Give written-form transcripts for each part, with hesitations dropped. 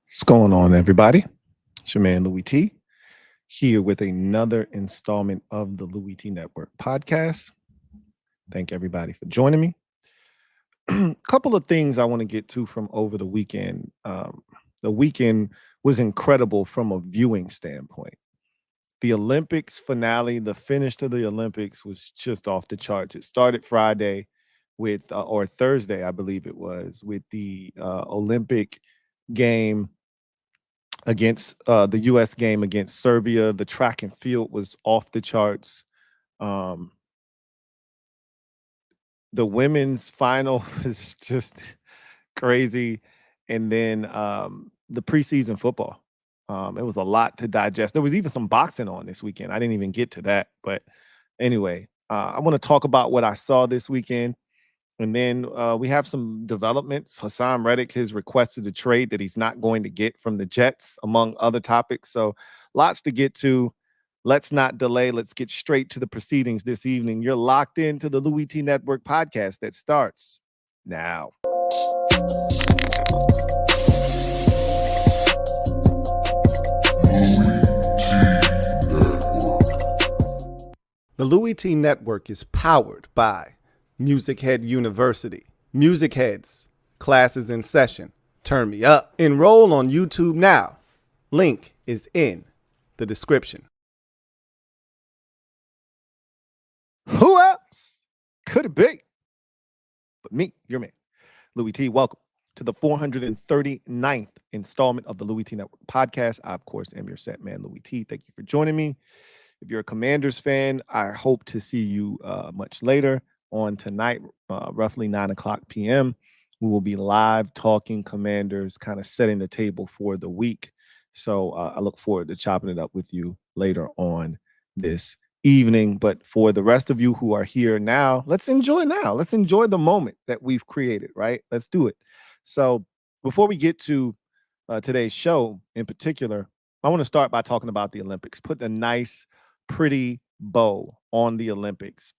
What's going on, everybody? It's your man, Louie T, here with another installment of the Louie T Network podcast. Thank everybody for joining me. A couple of things I want to get to from over the weekend. The weekend was incredible from a viewing standpoint. The Olympics finale, the finish to the Olympics was just off the charts. It started Friday with, or Thursday, I believe it was, with the Olympic game against the U.S. game against Serbia. The track and field was off the charts. Um, the women's final was just crazy. And then the preseason football. It was a lot to digest. There was even some boxing on this weekend. I didn't even get to that. But anyway, I want to talk about what I saw this weekend. And then we have some developments. Hassan Reddick has requested a trade that he's not going to get from the Jets, among other topics. So lots to get to. Let's not delay. Let's get straight to the proceedings this evening. You're locked into the Louie T Network podcast that starts now. The Louie T Network is powered by MusicHead University. MusicHeads, classes in session. Turn me up. Enroll on YouTube now. Link is in the description. Who else could it be but me, your man, Louie T? Welcome to the 439th installment of the Louie T Network podcast. I, of course, am your set man, Louie T. Thank you for joining me. If you're a Commanders fan, I hope to see you much later on tonight, roughly 9 o'clock p.m. We will be live talking Commanders, kind of setting the table for the week. So I look forward to chopping it up with you later on this evening. But for the rest of you who are here now, let's enjoy now. Let's enjoy the moment that we've created, right? Let's do it. So before we get to today's show in particular, I want to start by talking about the Olympics. Put a nice, pretty bow on the Olympics.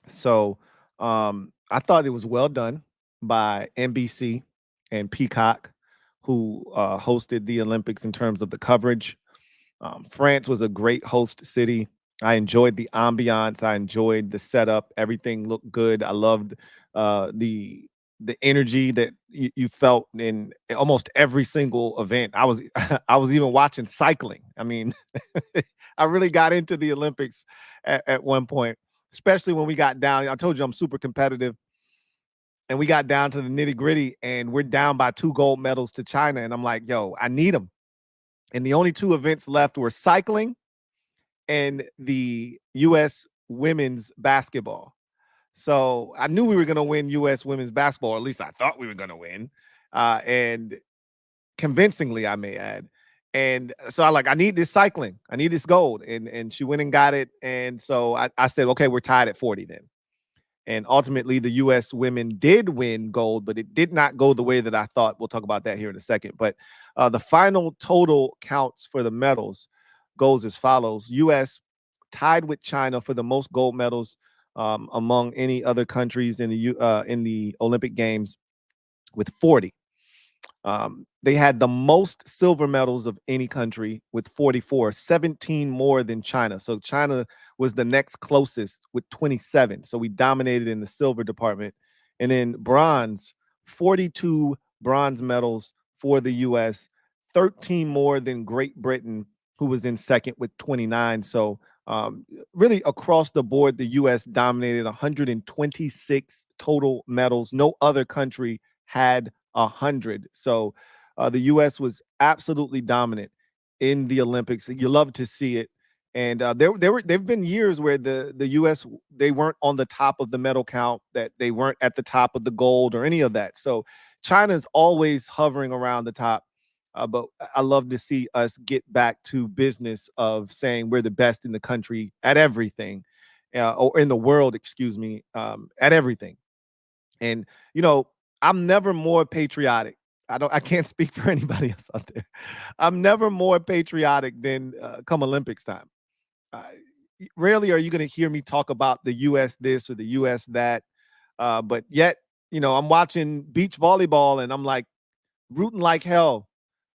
So I thought it was well done by NBC and Peacock, who hosted the Olympics in terms of the coverage. France was a great host city. I enjoyed the ambiance. I enjoyed the setup. Everything looked good. I loved the energy that you felt in almost every single event. I was I was even watching cycling. I mean, I really got into the Olympics at one point, especially when we got down. I told you I'm super competitive. And we got down to the nitty gritty and we're down by 2 gold medals to China. And I'm like, yo, I need them. And the only 2 events left were cycling and the U.S. women's basketball. So I knew we were going to win U.S. women's basketball, or at least I thought we were going to win. And convincingly, I may add. And so I need this cycling. I need this gold. And she went and got it. And so I said, okay, we're tied at 40 then. And ultimately, the U.S. women did win gold, but it did not go the way that I thought. We'll talk about that here in a second. But the final total counts for the medals goes as follows. U.S. tied with China for the most gold medals among any other countries in the Olympic Games with 40. They had the most silver medals of any country with 44, 17 more than China. So China was the next closest with 27. So we dominated in the silver department. And then bronze, 42 bronze medals for the U.S., 13 more than Great Britain, who was in second with 29. So really across the board, the U.S. dominated 126 total medals. No other country had 100. So the U.S. was absolutely dominant in the Olympics. You love to see it. And there've been years where the U.S. they weren't on the top of the medal count, that they weren't at the top of the gold or any of that. So China's always hovering around the top. But I love to see us get back to business of saying we're the best in the country at everything, or in the world, excuse me, at everything. And, you know, I'm never more patriotic. I can't speak for anybody else out there. I'm never more patriotic than come Olympics time. Rarely are you going to hear me talk about the U.S. this or the U.S. that. But yet, you know, I'm watching beach volleyball and I'm like rooting like hell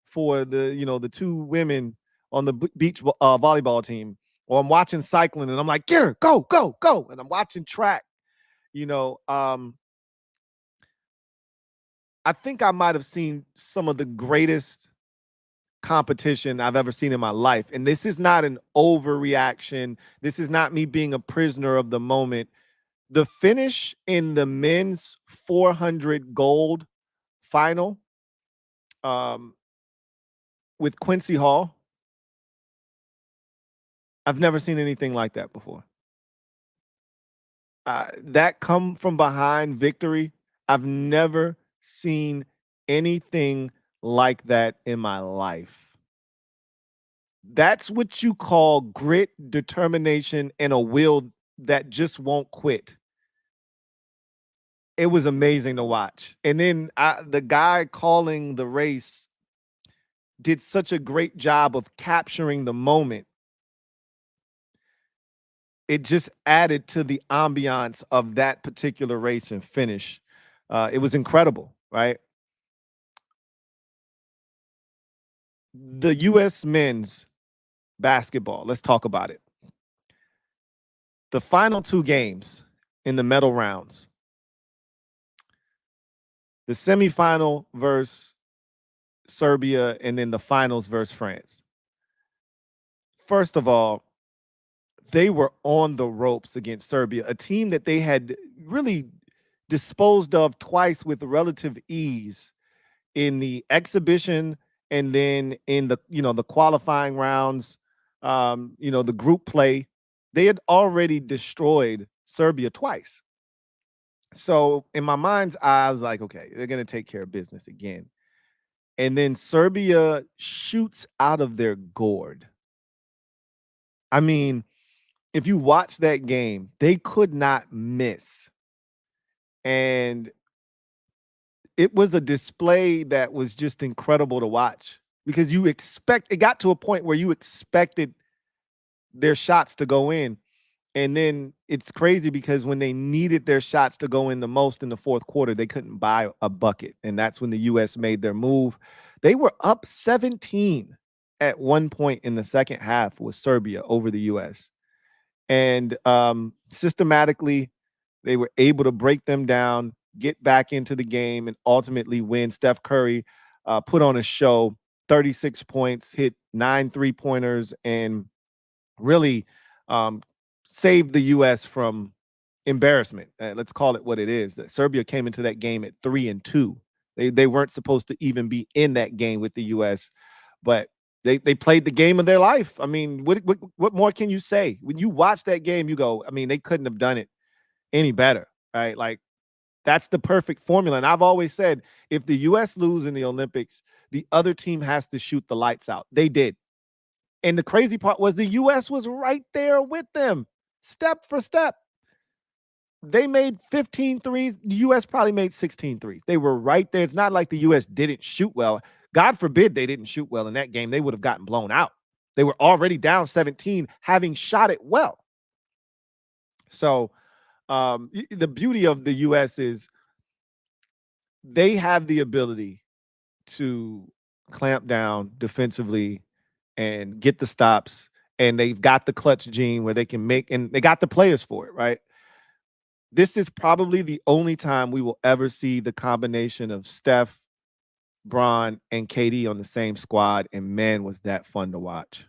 for the two women on the beach volleyball team, or I'm watching cycling and I'm like, "Get her, go, go, go!" And I'm watching track. I think I might have seen some of the greatest competition I've ever seen in my life. And this is not an overreaction. This is not me being a prisoner of the moment. The finish in the men's 400 gold final with Quincy Hall, I've never seen anything like that before. That come from behind victory, I've never seen anything like that in my life. That's what you call grit, determination, and a will that just won't quit. It was amazing to watch. And then the guy calling the race did such a great job of capturing the moment. It just added to the ambiance of that particular race and finish. It was incredible, right? The U.S. men's basketball, let's talk about it. The final two games in the medal rounds, the semifinal versus Serbia, and then the finals versus France. First of all, they were on the ropes against Serbia, a team that they had really disposed of twice with relative ease in the exhibition and then in the qualifying rounds, the group play. They had already destroyed Serbia twice. So in my mind's eye, I was like, okay, they're going to take care of business again. And then Serbia shoots out of their gourd. I mean, if you watch that game, they could not miss. And it was a display that was just incredible to watch, because it got to a point where you expected their shots to go in. And then it's crazy because when they needed their shots to go in the most in the fourth quarter, they couldn't buy a bucket. And that's when the U.S. made their move. They were up 17 at one point in the second half with Serbia over the U.S. And systematically, they were able to break them down, get back into the game, and ultimately win. Steph Curry put on a show, 36 points, hit 9 3-pointers, and really saved the U.S. from embarrassment. Let's call it what it is. That Serbia came into that game at 3-2. They weren't supposed to even be in that game with the U.S., but they played the game of their life. I mean, what more can you say? When you watch that game, you go, I mean, they couldn't have done it any better, right? Like, that's the perfect formula. And I've always said, if the U.S. lose in the Olympics, the other team has to shoot the lights out. They did. And the crazy part was the U.S. was right there with them, step for step. They made 15 threes. The U.S. probably made 16 threes. They were right there. It's not like the U.S. didn't shoot well. God forbid they didn't shoot well in that game. They would have gotten blown out. They were already down 17, having shot it well. So the beauty of the U.S. is they have the ability to clamp down defensively and get the stops, and they've got the clutch gene where they can make, and they got the players for it, right? This is probably the only time we will ever see the combination of Steph, Bron, and KD on the same squad, and man, was that fun to watch.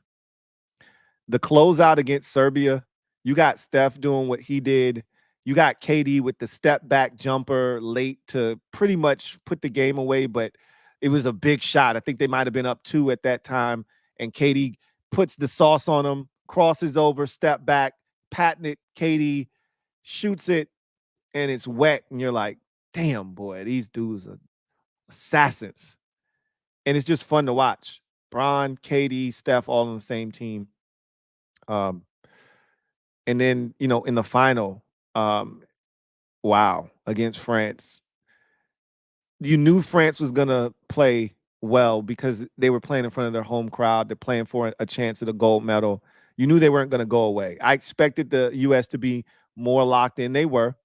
The closeout against Serbia, you got Steph doing what he did. You got KD with the step back jumper late to pretty much put the game away, but it was a big shot. I think they might have been up 2 at that time, and KD puts the sauce on him, crosses over, step back, patent it. KD shoots it, and it's wet, and you're like, damn, boy, these dudes are assassins. And it's just fun to watch. Bron, KD, Steph all on the same team. And then, in the final, wow, against France, you knew France was going to play well because they were playing in front of their home crowd. They're playing for a chance at a gold medal. You knew they weren't going to go away. I expected the U.S. to be more locked in. They were.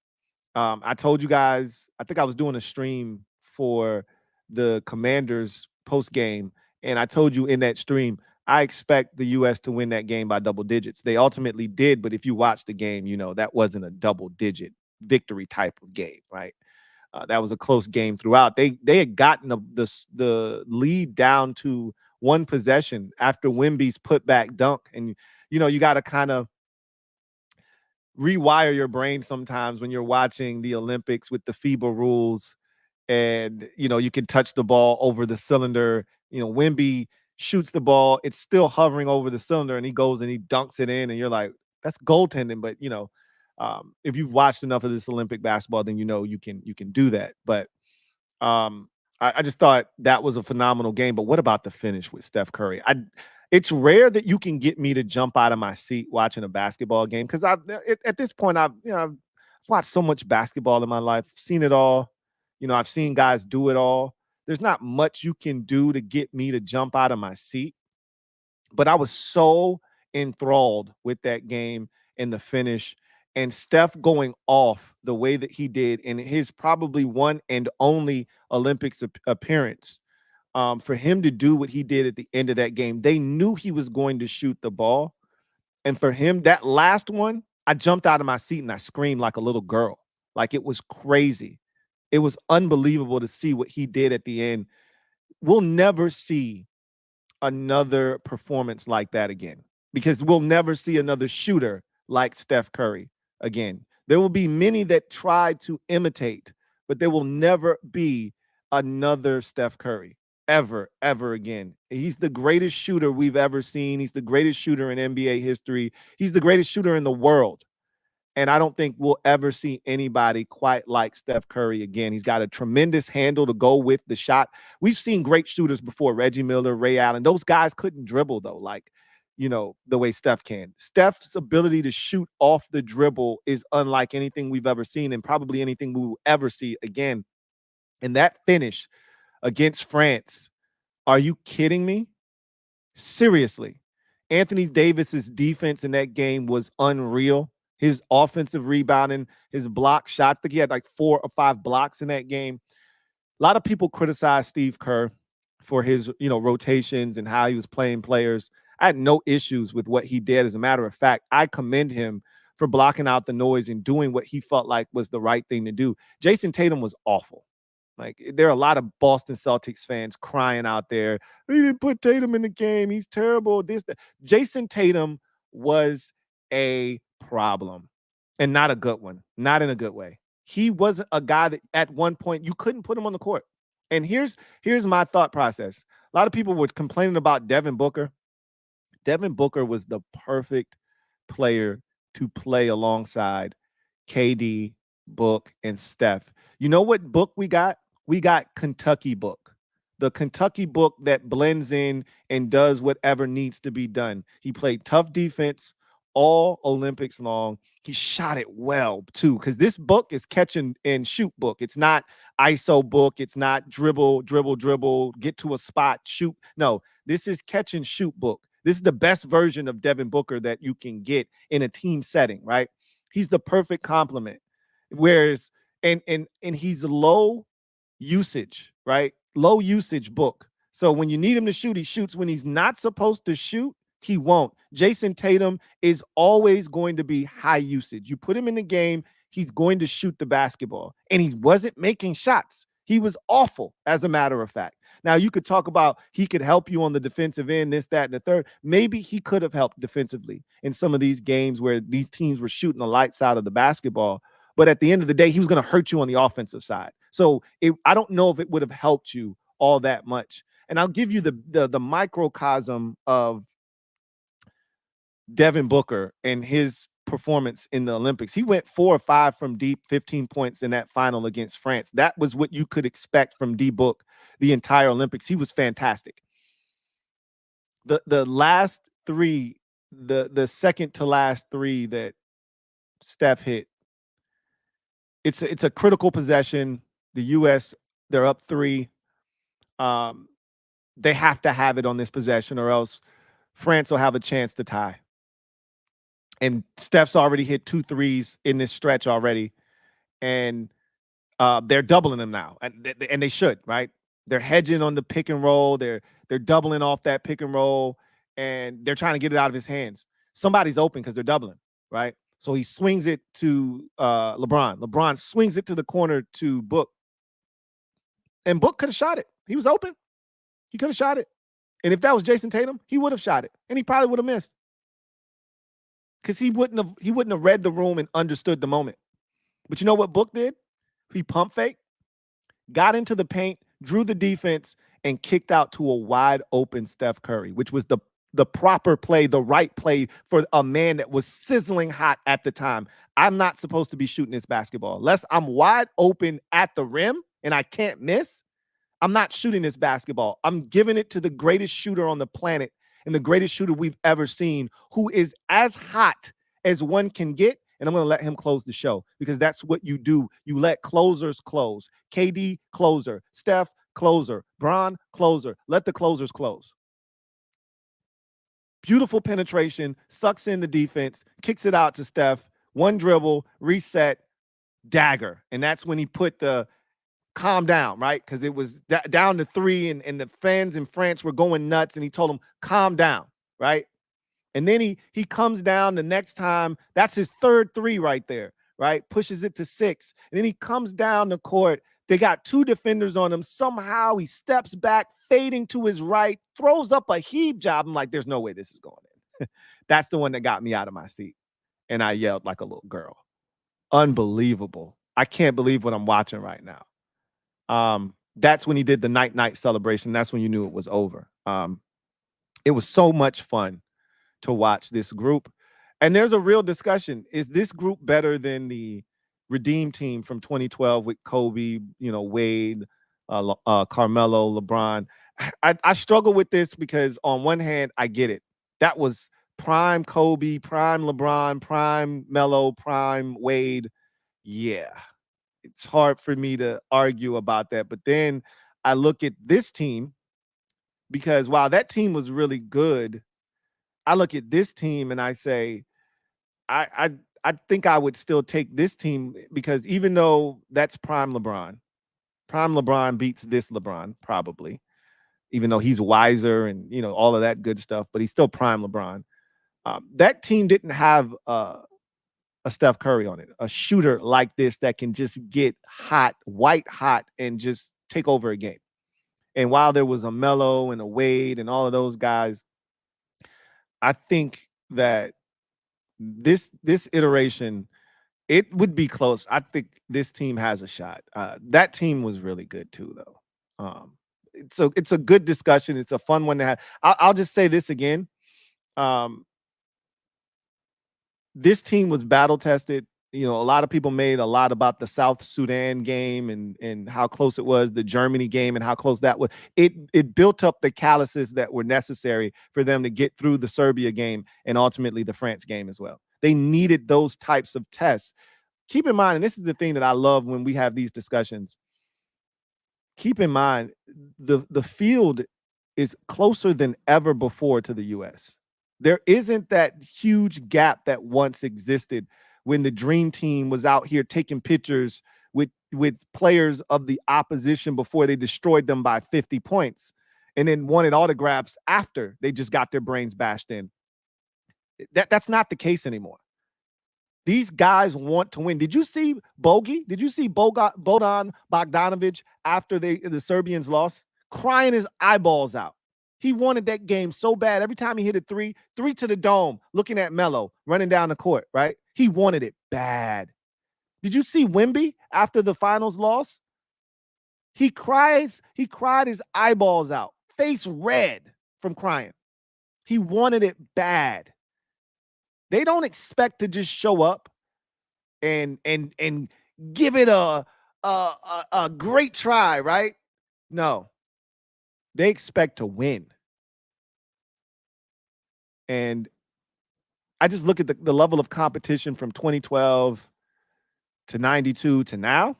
I told you guys, I think I was doing a stream for the Commanders post game, And I told you in that stream, I expect the U.S. to win that game by double digits. They ultimately did, but if you watch the game, you know that wasn't a double-digit victory type of game, right? That was a close game throughout. They had gotten the lead down to one possession after Wemby's putback dunk, and you know you got to kind of rewire your brain sometimes when you're watching the Olympics with the FIBA rules, and you know you can touch the ball over the cylinder. You know, Wemby shoots the ball, it's still hovering over the cylinder, and he goes and he dunks it in, and you're like, that's goaltending. But you know, if you've watched enough of this Olympic basketball, then you know you can do that. But I just thought that was a phenomenal game. But what about the finish with Steph Curry? It's rare that you can get me to jump out of my seat watching a basketball game, because at this point I've watched so much basketball in my life, seen it all. You know, I've seen guys do it all. There's not much you can do to get me to jump out of my seat. But I was so enthralled with that game and the finish, and Steph going off the way that he did in his probably one and only Olympics appearance. For him to do what he did at the end of that game, they knew he was going to shoot the ball. And for him, that last one, I jumped out of my seat and I screamed like a little girl. Like, it was crazy. It was unbelievable to see what he did at the end. We'll never see another performance like that again, because we'll never see another shooter like Steph Curry again. There will be many that try to imitate, but there will never be another Steph Curry ever again. He's the greatest shooter we've ever seen. He's the greatest shooter in NBA history. He's the greatest shooter in the world. And I don't think we'll ever see anybody quite like Steph Curry again. He's got a tremendous handle to go with the shot. We've seen great shooters before, Reggie Miller, Ray Allen. Those guys couldn't dribble, though, like, you know, the way Steph can. Steph's ability to shoot off the dribble is unlike anything we've ever seen, and probably anything we will ever see again. And that finish against France, are you kidding me? Seriously. Anthony Davis's defense in that game was unreal. His offensive rebounding, his block shots, I think he had like 4 or 5 blocks in that game. A lot of people criticize Steve Kerr for his, rotations and how he was playing players. I had no issues with what he did. As a matter of fact, I commend him for blocking out the noise and doing what he felt like was the right thing to do. Jason Tatum was awful. Like, there are a lot of Boston Celtics fans crying out there, he didn't put Tatum in the game, he's terrible, this, that. Jason Tatum was a problem, and not a good one, not in a good way. He wasn't a guy that at one point you couldn't put him on the court. And here's my thought process. A lot of people were complaining about Devin Booker. Devin Booker was the perfect player to play alongside KD, Book, and Steph. You know what book we got? We got Kentucky Book. The Kentucky Book that blends in and does whatever needs to be done. He played tough defense all Olympics long. He shot it well, too, because this book is catch and shoot book. It's not ISO book. It's not dribble, get to a spot, shoot. No, this is catch and shoot book. This is the best version of Devin Booker that you can get in a team setting, right? He's the perfect complement. Whereas, and he's low usage, right? Low usage book. So when you need him to shoot, he shoots. When he's not supposed to shoot, he won't. Jason Tatum is always going to be high usage. You put him in the game, he's going to shoot the basketball. And he wasn't making shots. He was awful, as a matter of fact. Now, you could talk about he could help you on the defensive end, this, that, and the third. Maybe he could have helped defensively in some of these games where these teams were shooting the lights out of the basketball. But at the end of the day, he was going to hurt you on the offensive side. So I don't know if it would have helped you all that much. And I'll give you the microcosm of Devin Booker and his performance in the Olympics. He went 4 or 5 from deep, 15 points in that final against France. That was what you could expect from D Book the entire Olympics. He was fantastic. The last 3, the second to last 3 that Steph hit, it's a critical possession. The U.S., they're up 3. They have to have it on this possession, or else France will have a chance to tie. And Steph's already hit 2 threes in this stretch already, and they're doubling them now, and they should, right? They're hedging on the pick and roll. They're They're doubling off that pick and roll, and they're trying to get it out of his hands. Somebody's open because they're doubling, right? So he swings it to LeBron. LeBron swings it to the corner to Book. And Book could have shot it. He was open. He could have shot it. And if that was Jason Tatum, he would have shot it. And he probably would have missed. Because he wouldn't have read the room and understood the moment. But you know what Book did? He pump faked, got into the paint, drew the defense, and kicked out to a wide open Steph Curry, which was the proper play, the right play for a man that was sizzling hot at the time. I'm not supposed to be shooting this basketball. Unless I'm wide open at the rim and I can't miss, I'm not shooting this basketball. I'm giving it to the greatest shooter on the planet and the greatest shooter we've ever seen, who is as hot as one can get. And I'm going to let him close the show, because that's what you do. You let closers close. KD, closer. Steph, closer. Bron, closer. Let the closers close. Beautiful penetration, sucks in the defense, kicks it out to Steph. One dribble, reset, dagger. And that's when he put the calm down, right? Because it was down to 3, and the fans in France were going nuts, and he told them, calm down, right? And then he comes down the next time. That's his third 3 right there, right? Pushes it to 6. And then he comes down the court. They got 2 defenders on him. Somehow he steps back, fading to his right, throws up a heave job. I'm like, there's no way this is going in. That's the one that got me out of my seat. And I yelled like a little girl. Unbelievable. I can't believe what I'm watching right now. That's when he did the night celebration. That's when you knew it was over. It was so much fun to watch this group. And there's a real discussion. Is this group better than the Redeem team from 2012 with Kobe, Wade, Carmelo, LeBron? I struggle with this because on one hand, I get it. That was prime Kobe, prime LeBron, prime Melo, prime Wade. Yeah, it's hard for me to argue about that. But then I look at this team, because while that team was really good, I look at this team and I say, I think I would still take this team, because even though that's prime LeBron beats this LeBron probably, even though he's wiser and all of that good stuff, but he's still prime LeBron. That team didn't have a Steph Curry on it, a shooter like this that can just get hot, white hot, and just take over a game. And while there was a Melo and a Wade and all of those guys, I think that this iteration, it would be close. I think this team has a shot. That team was really good too, though. It's a good discussion. It's a fun one to have. I'll just say this again. This team was battle tested. A lot of people made a lot about the South Sudan game and how close it was, the Germany game and how close that was. It built up the calluses that were necessary for them to get through the Serbia game and ultimately the France game as well. They needed those types of tests. Keep in mind, and this is the thing that I love when we have these discussions, keep in mind the field is closer than ever before to the U.S. There isn't that huge gap that once existed when the Dream Team was out here taking pictures with players of the opposition before they destroyed them by 50 points and then wanted autographs after they just got their brains bashed in. That's not the case anymore. These guys want to win. Did you see Bogey? Did you see Bodan Bogdanovic after the Serbians lost? Crying his eyeballs out. He wanted that game so bad. Every time he hit a three to the dome, looking at Melo running down the court, right? He wanted it bad. Did you see Wemby after the finals loss? He cried his eyeballs out, face red from crying. He wanted it bad. They don't expect to just show up and give it a great try, right? No. They expect to win. And I just look at the level of competition from 2012 to 92 to now.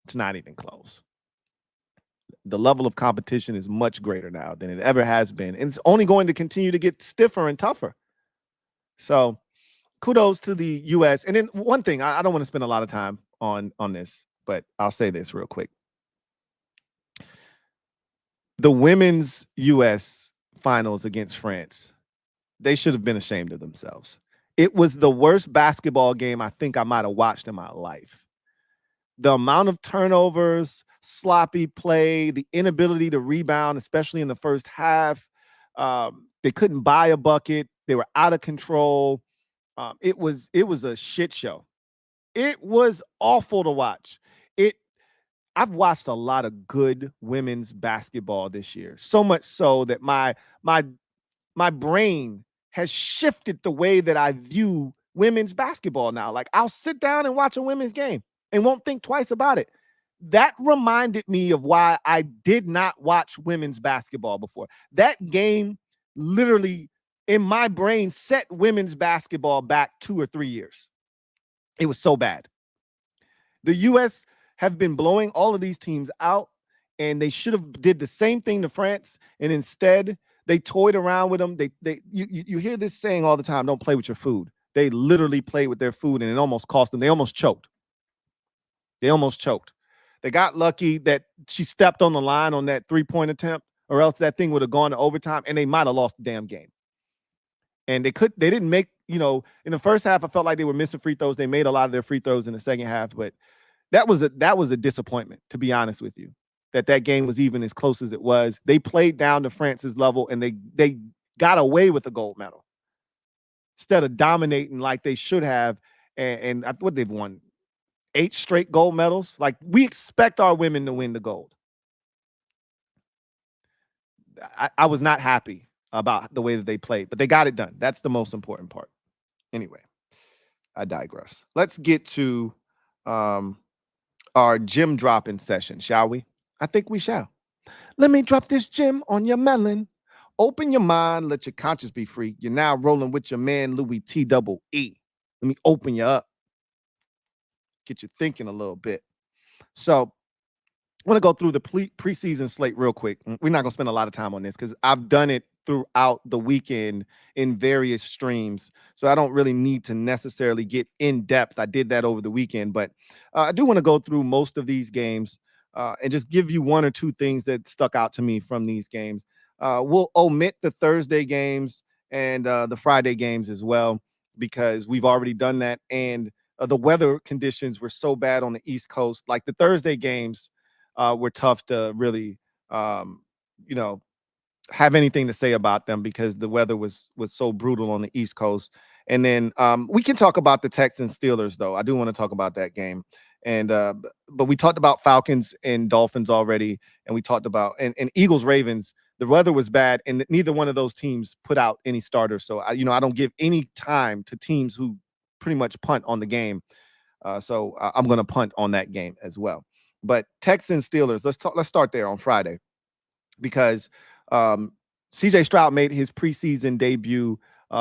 It's not even close. The level of competition is much greater now than it ever has been. And it's only going to continue to get stiffer and tougher. So kudos to the U.S. And then one thing, I don't want to spend a lot of time on this, but I'll say this real quick. The women's U.S. finals against France, they should have been ashamed of themselves. It was the worst basketball game I think I might have watched in my life. The amount of turnovers, sloppy play, the inability to rebound, especially in the first half. They couldn't buy a bucket. They were out of control. It was a shit show. It was awful to watch. I've watched a lot of good women's basketball this year. So much so that my brain has shifted the way that I view women's basketball now. Like, I'll sit down and watch a women's game and won't think twice about it. That reminded me of why I did not watch women's basketball before. That game literally in my brain set women's basketball back 2 or 3 years. It was so bad. The U.S. have been blowing all of these teams out, and they should have did the same thing to France, and instead they toyed around with them. You hear this saying all the time, don't play with your food. They literally played with their food, and it almost cost them. They almost choked. They got lucky that she stepped on the line on that three-point attempt, or else that thing would have gone to overtime, and they might have lost the damn game. And they didn't make, in the first half, I felt like they were missing free throws. They made a lot of their free throws in the second half, but that was a disappointment, to be honest with you, that game was even as close as it was. They played down to France's level, and they got away with the gold medal instead of dominating like they should have. And what they've won 8 straight gold medals. Like, we expect our women to win the gold. I was not happy about the way that they played, but they got it done. That's the most important part. Anyway, I digress. Let's get to our gem dropping session, shall we? I think we shall. Let me drop this gem on your melon. Open your mind, let your conscience be free. You're now rolling with your man, Louie T-double-E. Let me open you up. Get you thinking a little bit. So I want to go through the preseason slate real quick. We're not going to spend a lot of time on this because I've done it throughout the weekend in various streams. So I don't really need to necessarily get in depth. I did that over the weekend, but I do want to go through most of these games and just give you 1 or 2 things that stuck out to me from these games. We'll omit the Thursday games and the Friday games as well, because we've already done that. And the weather conditions were so bad on the East Coast. Like, the Thursday games were tough to really, have anything to say about them because the weather was so brutal on the East Coast. And then we can talk about the Texans Steelers, though. I do want to talk about that game. And but we talked about Falcons and Dolphins already, and we talked about and Eagles Ravens. The weather was bad, and neither one of those teams put out any starters. So I don't give any time to teams who pretty much punt on the game. So I'm going to punt on that game as well. But Texans Steelers, let's start there on Friday, because CJ Stroud made his preseason debut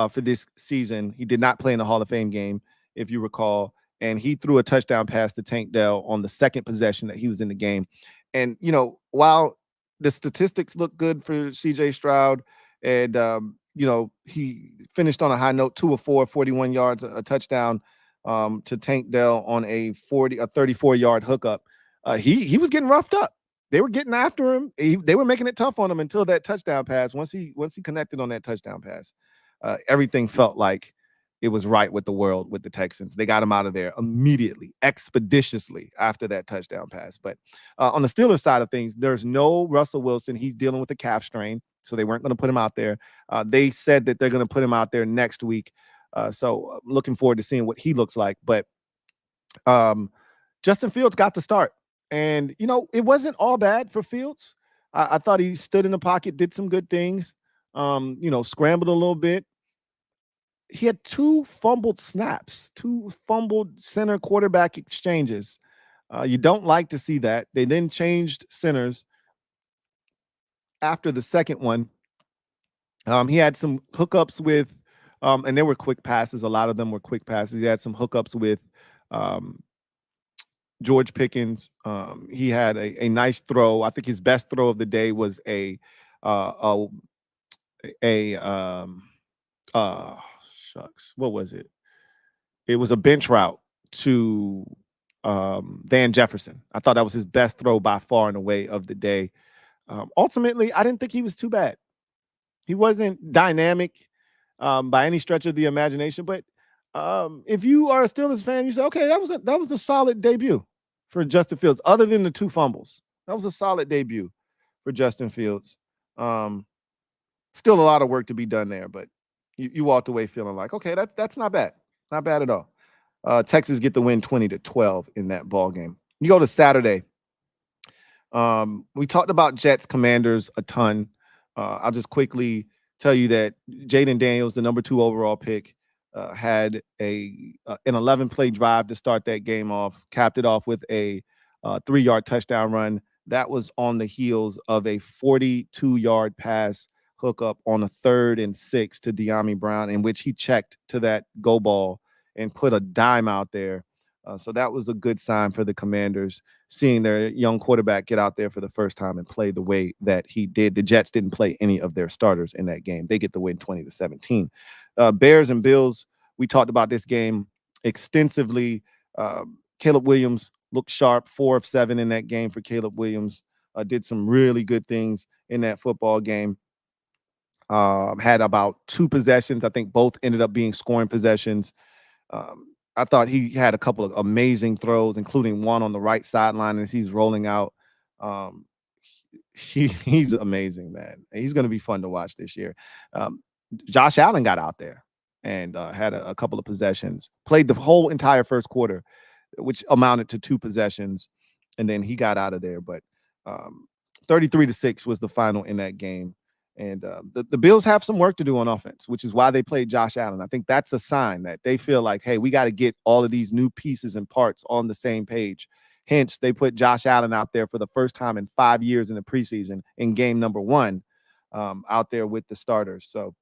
for this season. He did not play in the Hall of Fame game, if you recall, and he threw a touchdown pass to Tank Dell on the second possession that he was in the game. And while the statistics look good for CJ Stroud, and he finished on a high note, 2 of 4, 41 yards, a touchdown to Tank Dell on a 34-yard hookup. He was getting roughed up. They were getting after him. They were making it tough on him until that touchdown pass. Once he connected on that touchdown pass, everything felt like it was right with the world with the Texans. They got him out of there immediately, expeditiously after that touchdown pass. But on the Steelers side of things, there's no Russell Wilson. He's dealing with a calf strain, so they weren't going to put him out there. They said that they're going to put him out there next week. So I'm looking forward to seeing what he looks like. But Justin Fields got to start. And, it wasn't all bad for Fields. I thought he stood in the pocket, did some good things, scrambled a little bit. He had 2 fumbled snaps, 2 fumbled center quarterback exchanges. You don't like to see that. They then changed centers after the second one. He had some hookups with, and they were quick passes. A lot of them were quick passes. He had some hookups with George Pickens. He had a nice throw. I think his best throw of the day was what was it? It was a bench route to Van Jefferson. I thought that was his best throw by far and away of the day. Ultimately, I didn't think he was too bad. He wasn't dynamic by any stretch of the imagination, but if you are a Steelers fan, you say, okay, that was a solid debut for Justin Fields, other than the 2 fumbles. That was a solid debut for Justin Fields. Still a lot of work to be done there, but you walked away feeling like, okay, that's not bad. Not bad at all. Texas get the win 20-12 in that ball game. You go to Saturday. We talked about Jets Commanders a ton. I'll just quickly tell you that Jaden Daniels, the number 2 overall pick, had an 11-play drive to start that game off, capped it off with a 3-yard touchdown run. That was on the heels of a 42-yard pass hookup on a 3rd and 6 to De'Ami Brown, in which he checked to that go ball and put a dime out there. So that was a good sign for the Commanders, seeing their young quarterback get out there for the first time and play the way that he did. The Jets didn't play any of their starters in that game. They get the win 20-17. Bears and Bills, we talked about this game extensively. Caleb Williams looked sharp, 4 of 7 in that game for Caleb Williams. Did some really good things in that football game. Had about 2 possessions. I think both ended up being scoring possessions. I thought he had a couple of amazing throws, including one on the right sideline as he's rolling out. He's amazing, man. He's going to be fun to watch this year. Josh Allen got out there and had a couple of possessions, played the whole entire first quarter, which amounted to 2 possessions, and then he got out of there. But 33-6 was the final in that game. And the Bills have some work to do on offense, which is why they played Josh Allen. I think that's a sign that they feel like, hey, we got to get all of these new pieces and parts on the same page. Hence, they put Josh Allen out there for the first time in 5 years in the preseason in game number 1 out there with the starters. So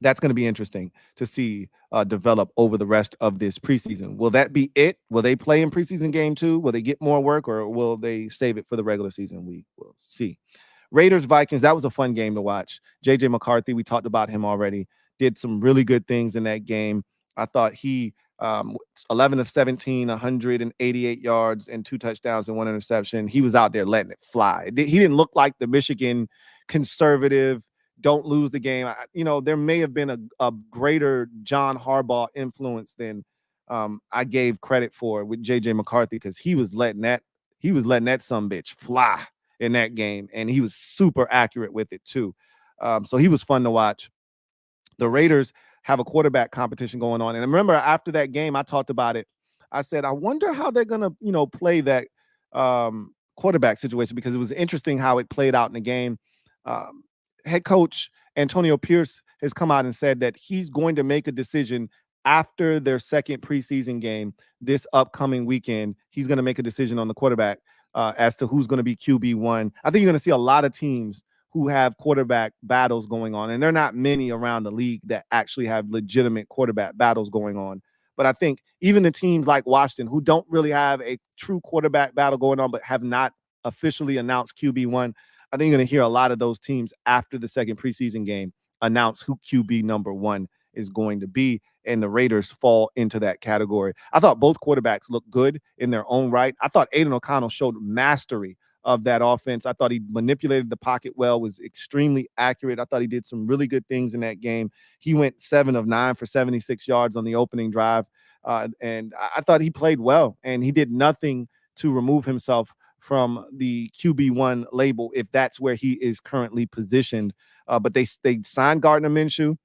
that's going to be interesting to see develop over the rest of this preseason. Will that be it? Will they play in preseason game 2? Will they get more work, or will they save it for the regular season? We will see. Raiders Vikings, that was a fun game to watch. JJ McCarthy, we talked about him already, did some really good things in that game. I thought he 11 of 17, 188 yards and 2 touchdowns and 1 interception. He was out there letting it fly. He didn't look like the Michigan conservative, don't lose the game. There may have been a greater John Harbaugh influence than I gave credit for with JJ McCarthy, because he was letting that sumbitch fly in that game, and he was super accurate with it too. So he was fun to watch. The Raiders have a quarterback competition going on, and I remember after that game, I talked about it. I said, I wonder how they're gonna, play that quarterback situation, because it was interesting how it played out in the game. Head coach Antonio Pierce has come out and said that he's going to make a decision after their second preseason game this upcoming weekend. He's going to make a decision on the quarterback as to who's going to be QB1. I think you're going to see a lot of teams who have quarterback battles going on, and there are not many around the league that actually have legitimate quarterback battles going on. But I think even the teams like Washington, who don't really have a true quarterback battle going on, but have not officially announced QB1, I think you're going to hear a lot of those teams after the second preseason game announce who QB number 1 is going to be, and the Raiders fall into that category. I thought both quarterbacks looked good in their own right. I thought Aiden O'Connell showed mastery of that offense. I thought he manipulated the pocket well, was extremely accurate. I thought he did some really good things in that game. He went 7 of 9 for 76 yards on the opening drive, and I thought he played well, and he did nothing to remove himself from the QB1 label if that's where he is currently positioned. But they signed Gardner Minshew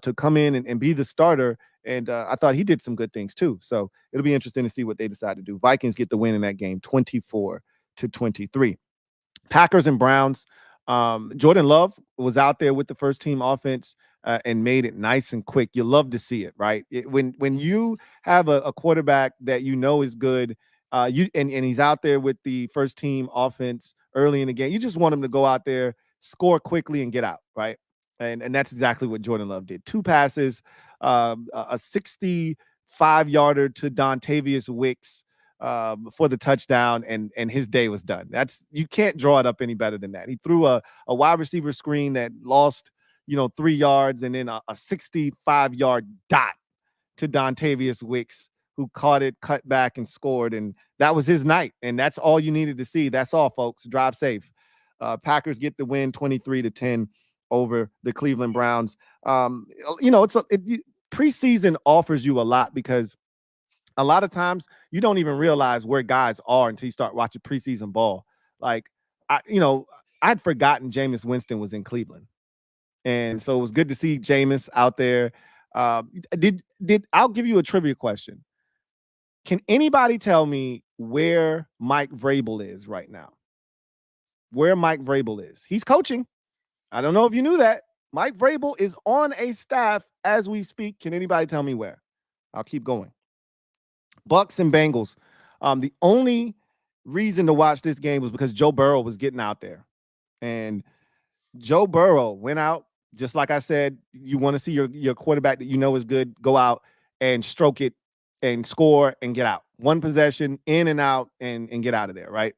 to come in and be the starter. And I thought he did some good things too. So it'll be interesting to see what they decide to do. Vikings get the win in that game, 24-23. Packers and Browns. Jordan Love was out there with the first team offense and made it nice and quick. You love to see it, right? When you have a quarterback that you know is good, and he's out there with the first team offense early in the game, you just want him to go out there, score quickly, and get out, right? And that's exactly what Jordan Love did. 2 passes, a 65-yarder to Dontavius Wicks for the touchdown, and his day was done. You can't draw it up any better than that. He threw a wide receiver screen that lost 3 yards, and then a 65-yard dot to Dontavius Wicks, who caught it, cut back, and scored. And that was his night. And that's all you needed to see. That's all, folks. Drive safe. Packers get the win 23-10 over the Cleveland Browns. Preseason offers you a lot because a lot of times you don't even realize where guys are until you start watching preseason ball. Like, I'd forgotten Jameis Winston was in Cleveland. And so it was good to see Jameis out there. I'll give you a trivia question. Can anybody tell me where Mike Vrabel is right now? Where Mike Vrabel is? He's coaching. I don't know if you knew that. Mike Vrabel is on a staff as we speak. Can anybody tell me where? I'll keep going. Bucks and Bengals. The only reason to watch this game was because Joe Burrow was getting out there. And Joe Burrow went out, just like I said, you want to see your quarterback that you know is good, go out and stroke it and score and get out. One possession, in and out, and get out of there, right?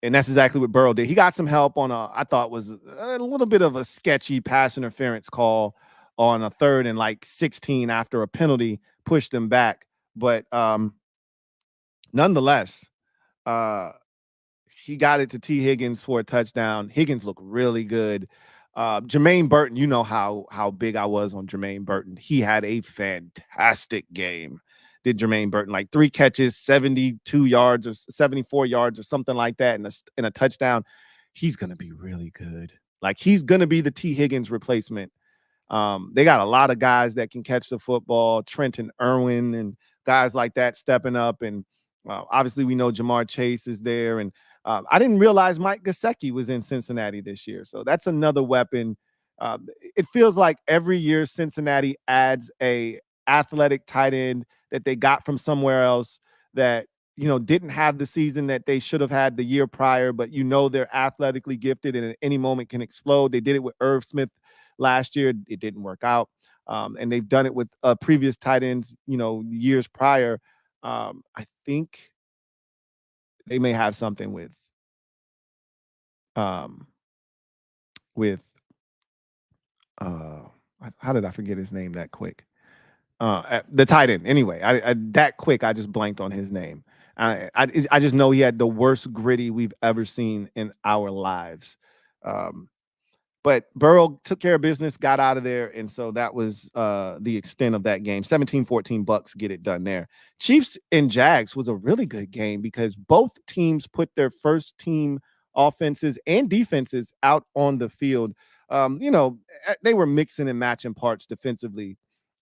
And that's exactly what Burrow did. He got some help on I thought was a little bit of a sketchy pass interference call on a 3rd and 16 after a penalty pushed him back. But nonetheless, he got it to T. Higgins for a touchdown. Higgins looked really good. Jermaine Burton, you know how big I was on Jermaine Burton. He had a fantastic game. Did Jermaine Burton 3 catches, 72 yards or 74 yards or something like that in a touchdown. He's going to be really good. He's going to be the T. Higgins replacement. They got a lot of guys that can catch the football, Trenton Irwin and guys like that stepping up. And obviously we know Jamar Chase is there. And I didn't realize Mike Gesicki was in Cincinnati this year. So that's another weapon. It feels like every year Cincinnati adds a athletic tight end that they got from somewhere else that, didn't have the season that they should have had the year prior, but they're athletically gifted and at any moment can explode. They did it with Irv Smith last year. It didn't work out. And they've done it with previous tight ends, years prior. I think they may have something with how did I forget his name that quick? The tight end. Anyway, I that quick, I just blanked on his name. I just know he had the worst gritty we've ever seen in our lives. But Burrow took care of business, got out of there, and so that was the extent of that game. 17-14 Bucks get it done there. Chiefs and Jags was a really good game because both teams put their first team offenses and defenses out on the field. They were mixing and matching parts defensively.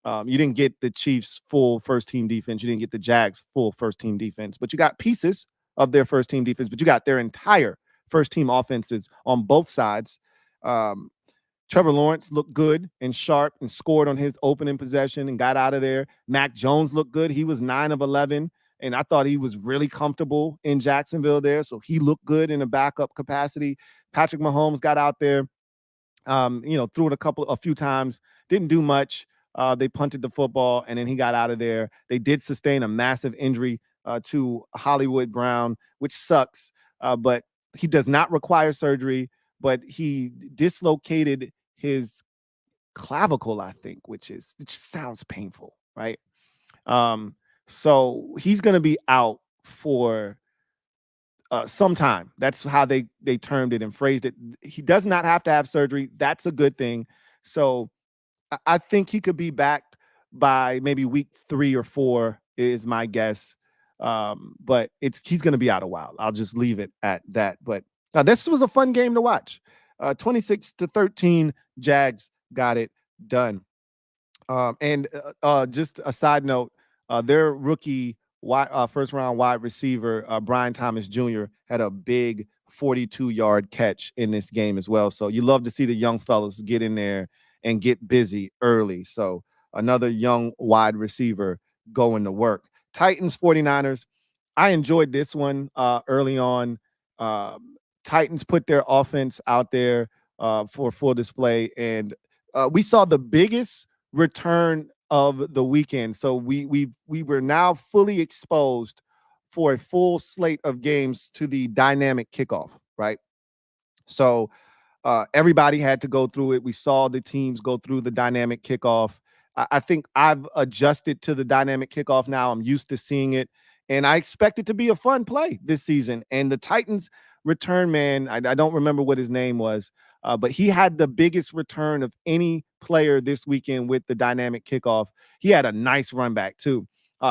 You didn't get the Chiefs' full first-team defense. You didn't get the Jags' full first-team defense, but you got pieces of their first-team defense, but you got their entire first-team offenses on both sides. Trevor Lawrence looked good and sharp and scored on his opening possession and got out of there. Mac Jones looked good. He was 9 of 11, and I thought he was really comfortable in Jacksonville there, so he looked good in a backup capacity. Patrick Mahomes got out there, threw it a few times, didn't do much. They punted the football, and then he got out of there. They did sustain a massive injury to Hollywood Brown, which sucks, but he does not require surgery, but he dislocated his clavicle, I think, it just sounds painful, right? So he's going to be out for some time. That's how they termed it and phrased it. He does not have to have surgery. That's a good thing. So I think he could be back by maybe week 3 or 4 is my guess. But he's going to be out a while. I'll just leave it at that. But this was a fun game to watch. 26-13, Jags got it done. And just a side note, their rookie first-round wide receiver, Brian Thomas Jr., had a big 42-yard catch in this game as well. So you love to see the young fellas get in there and get busy early. So another young wide receiver going to work. Titans 49ers. I enjoyed this one early on. Titans put their offense out there for full display, and we saw the biggest return of the weekend. So we were now fully exposed for a full slate of games to the dynamic kickoff, right? So everybody had to go through it. We saw the teams go through the dynamic kickoff. I think I've adjusted to the dynamic kickoff now. I'm used to seeing it. And I expect it to be a fun play this season. And the Titans return man, I don't remember what his name was, but he had the biggest return of any player this weekend with the dynamic kickoff. He had a nice run back too.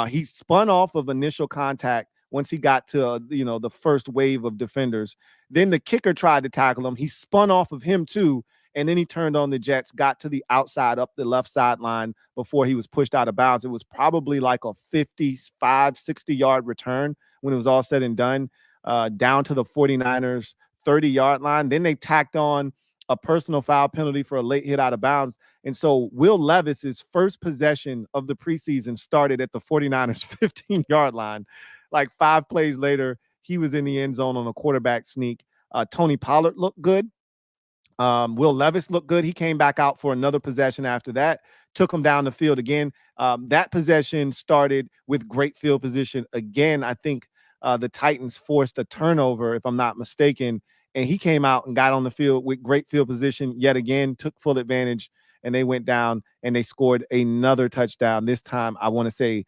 He spun off of initial contact once he got to the first wave of defenders. Then the kicker tried to tackle him. He spun off of him too, and then he turned on the Jets, got to the outside up the left sideline before he was pushed out of bounds. It was probably like a 55, 60-yard return when it was all said and done, down to the 49ers 30-yard line. Then they tacked on a personal foul penalty for a late hit out of bounds. And so Will Levis's first possession of the preseason started at the 49ers 15-yard line. Like 5 plays later, he was in the end zone on a quarterback sneak. Tony Pollard looked good. Will Levis looked good. He came back out for another possession after that, took him down the field again. That possession started with great field position. Again, I think the Titans forced a turnover, if I'm not mistaken, and he came out and got on the field with great field position yet again, took full advantage, and they went down and they scored another touchdown. This time, I want to say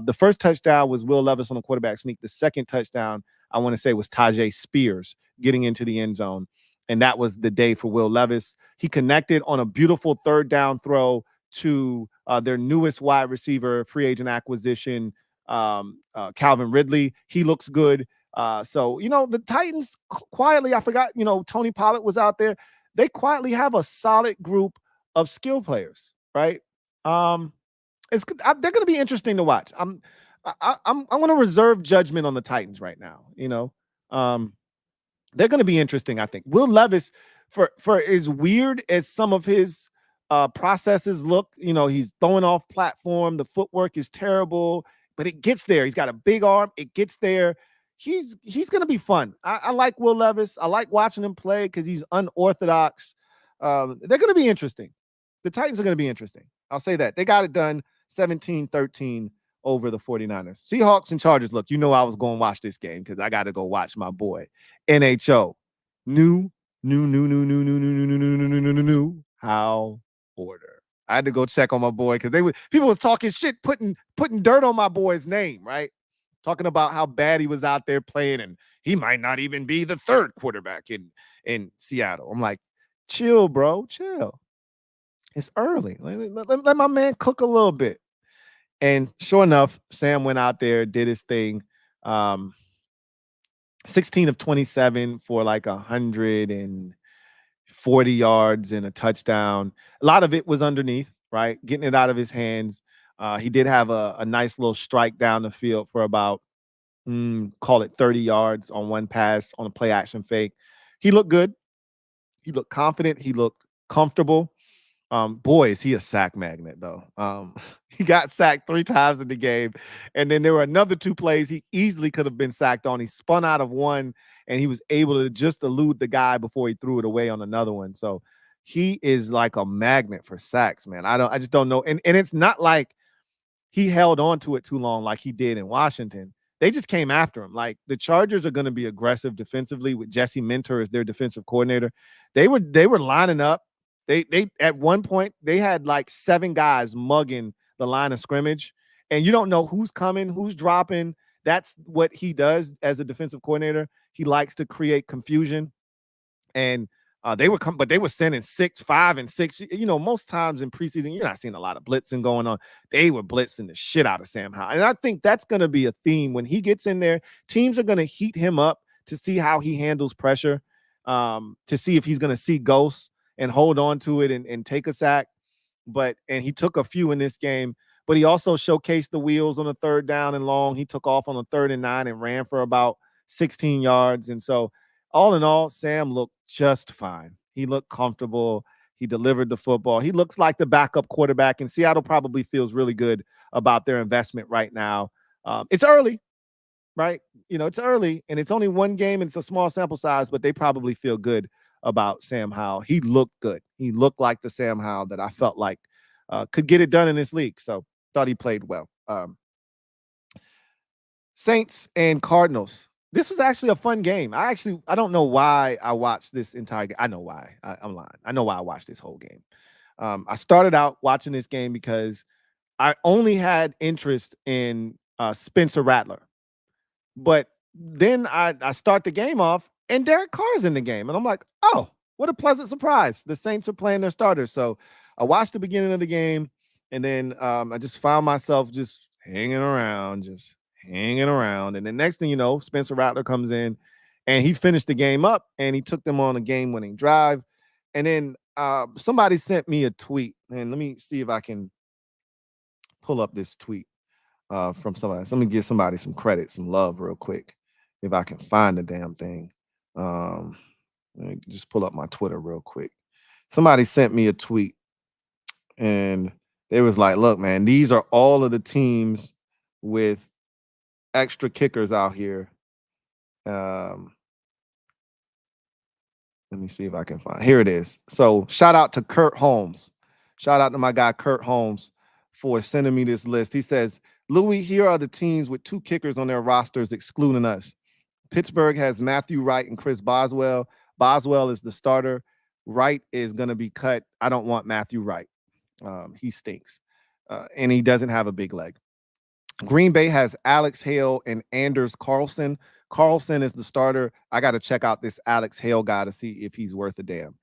the first touchdown was Will Levis on the quarterback sneak. The second touchdown, I want to say, was Tajay Spears getting into the end zone. And that was the day for Will Levis. He connected on a beautiful third down throw to their newest wide receiver, free agent acquisition, Calvin Ridley. He looks good. So, the Titans quietly, I forgot, Tony Pollard was out there. They quietly have a solid group of skill players, right? They're going to be interesting to watch. I'm going to reserve judgment on the Titans right now. They're going to be interesting, I think. Will Levis, for as weird as some of his processes look, he's throwing off platform. The footwork is terrible, but it gets there. He's got a big arm. It gets there. He's going to be fun. I like Will Levis. I like watching him play because he's unorthodox. They're going to be interesting. The Titans are going to be interesting. I'll say that. They got it done 17-13 over the 49ers. Seahawks and Chargers. Look, I was going to watch this game because I got to go watch my boy. NHO. New how order. I had to go check on my boy because people was talking shit, putting dirt on my boy's name, right? Talking about how bad he was out there playing, and he might not even be the third quarterback in Seattle. I'm like, chill, bro, chill. It's early. Let my man cook a little bit. And sure enough, Sam went out there, did his thing. 16 of 27 for like 140 yards and a touchdown. A lot of it was underneath, right? Getting it out of his hands. He did have a nice little strike down the field for about, call it 30 yards on one pass on a play action fake. He looked good. He looked confident. He looked comfortable. Boy, is he a sack magnet, though. He got sacked 3 times in the game. And then there were another 2 plays he easily could have been sacked on. He spun out of one, and he was able to just elude the guy before he threw it away on another one. So he is like a magnet for sacks, man. I just don't know. And it's not like he held on to it too long like he did in Washington. They just came after him. Like, the Chargers are going to be aggressive defensively with Jesse Minter as their defensive coordinator. They were lining up. They at one point they had like 7 guys mugging the line of scrimmage, and you don't know who's coming, who's dropping. That's what he does as a defensive coordinator. He likes to create confusion, and they were sending 6, 5, and 6. Most times in preseason, you're not seeing a lot of blitzing going on. They were blitzing the shit out of Sam Howell, and I think that's going to be a theme when he gets in there. Teams are going to heat him up to see how he handles pressure, to see if he's going to see ghosts and hold on to it and take a sack. And he took a few in this game, but he also showcased the wheels on a 3rd down and long. He took off on a 3rd and 9 and ran for about 16 yards. And so all in all, Sam looked just fine. He looked comfortable. He delivered the football. He looks like the backup quarterback, and Seattle probably feels really good about their investment right now. It's early, right? It's early, and it's only one game, and it's a small sample size, but they probably feel good about Sam Howell. He looked good. He looked like the Sam Howell that I felt like could get it done in this league. So thought he played well. Saints and Cardinals. This was actually a fun game. I don't know why I watched this entire game. I know why. I'm lying. I know why I watched this whole game. I started out watching this game because I only had interest in Spencer Rattler. But then I start the game off and Derek Carr's in the game. And I'm like, oh, what a pleasant surprise. The Saints are playing their starters. So I watched the beginning of the game, and then I just found myself just hanging around. And the next thing you know, Spencer Rattler comes in and he finished the game up and he took them on a game-winning drive. And then somebody sent me a tweet. And let me see if I can pull up this tweet from somebody. So let me give somebody some credit, some love real quick, if I can find the damn thing. Let me just pull up my Twitter real quick. Somebody sent me a tweet and they was like, look, man, these are all of the teams with extra kickers out here. Let me see if I can find. Here it is. So shout out to Kurt Holmes. Shout out to my guy Kurt Holmes for sending me this list. He says, Louie, here are the teams with 2 kickers on their rosters, excluding us. Pittsburgh has Matthew Wright and Chris Boswell. Boswell is the starter. Wright is going to be cut. I don't want Matthew Wright. He stinks. And he doesn't have a big leg. Green Bay has Alex Hale and Anders Carlson. Carlson is the starter. I got to check out this Alex Hale guy to see if he's worth a damn.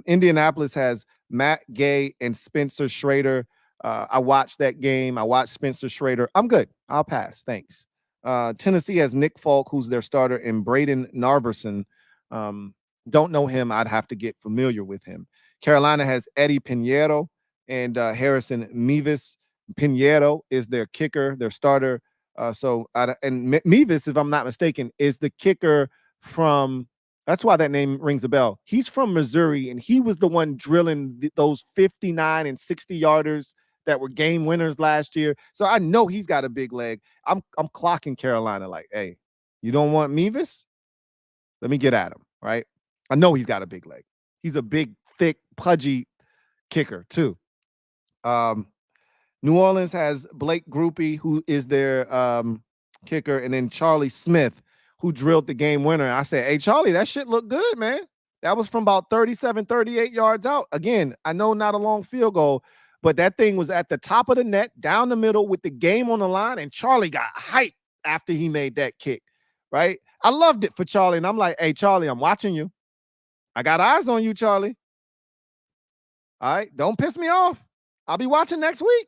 Indianapolis has Matt Gay and Spencer Schrader. I watched that game. I watched Spencer Schrader. I'm good. I'll pass. Thanks. Tennessee has Nick Falk, who's their starter, and Braden Narverson. Don't know him. I'd have to get familiar with him. Carolina has Eddie Pinheiro and Harrison Mevis. Pinheiro is their kicker, their starter. And Mevis, if I'm not mistaken, is the kicker from. That's why that name rings a bell. He's from Missouri, and he was the one drilling those 59 and 60 yarders that were game winners last year. So I know he's got a big leg. I'm clocking Carolina like, hey, you don't want Mevis? Let me get at him, right? I know he's got a big leg. He's a big, thick, pudgy kicker too. New Orleans has Blake Groupie, who is their kicker, and then Charlie Smith, who drilled the game winner. I said, hey, Charlie, that shit looked good, man. That was from about 37, 38 yards out. Again, I know not a long field goal, but that thing was at the top of the net, down the middle with the game on the line, and Charlie got hyped after he made that kick, right? I loved it for Charlie, and I'm like, hey, Charlie, I'm watching you. I got eyes on you, Charlie. All right, don't piss me off. I'll be watching next week.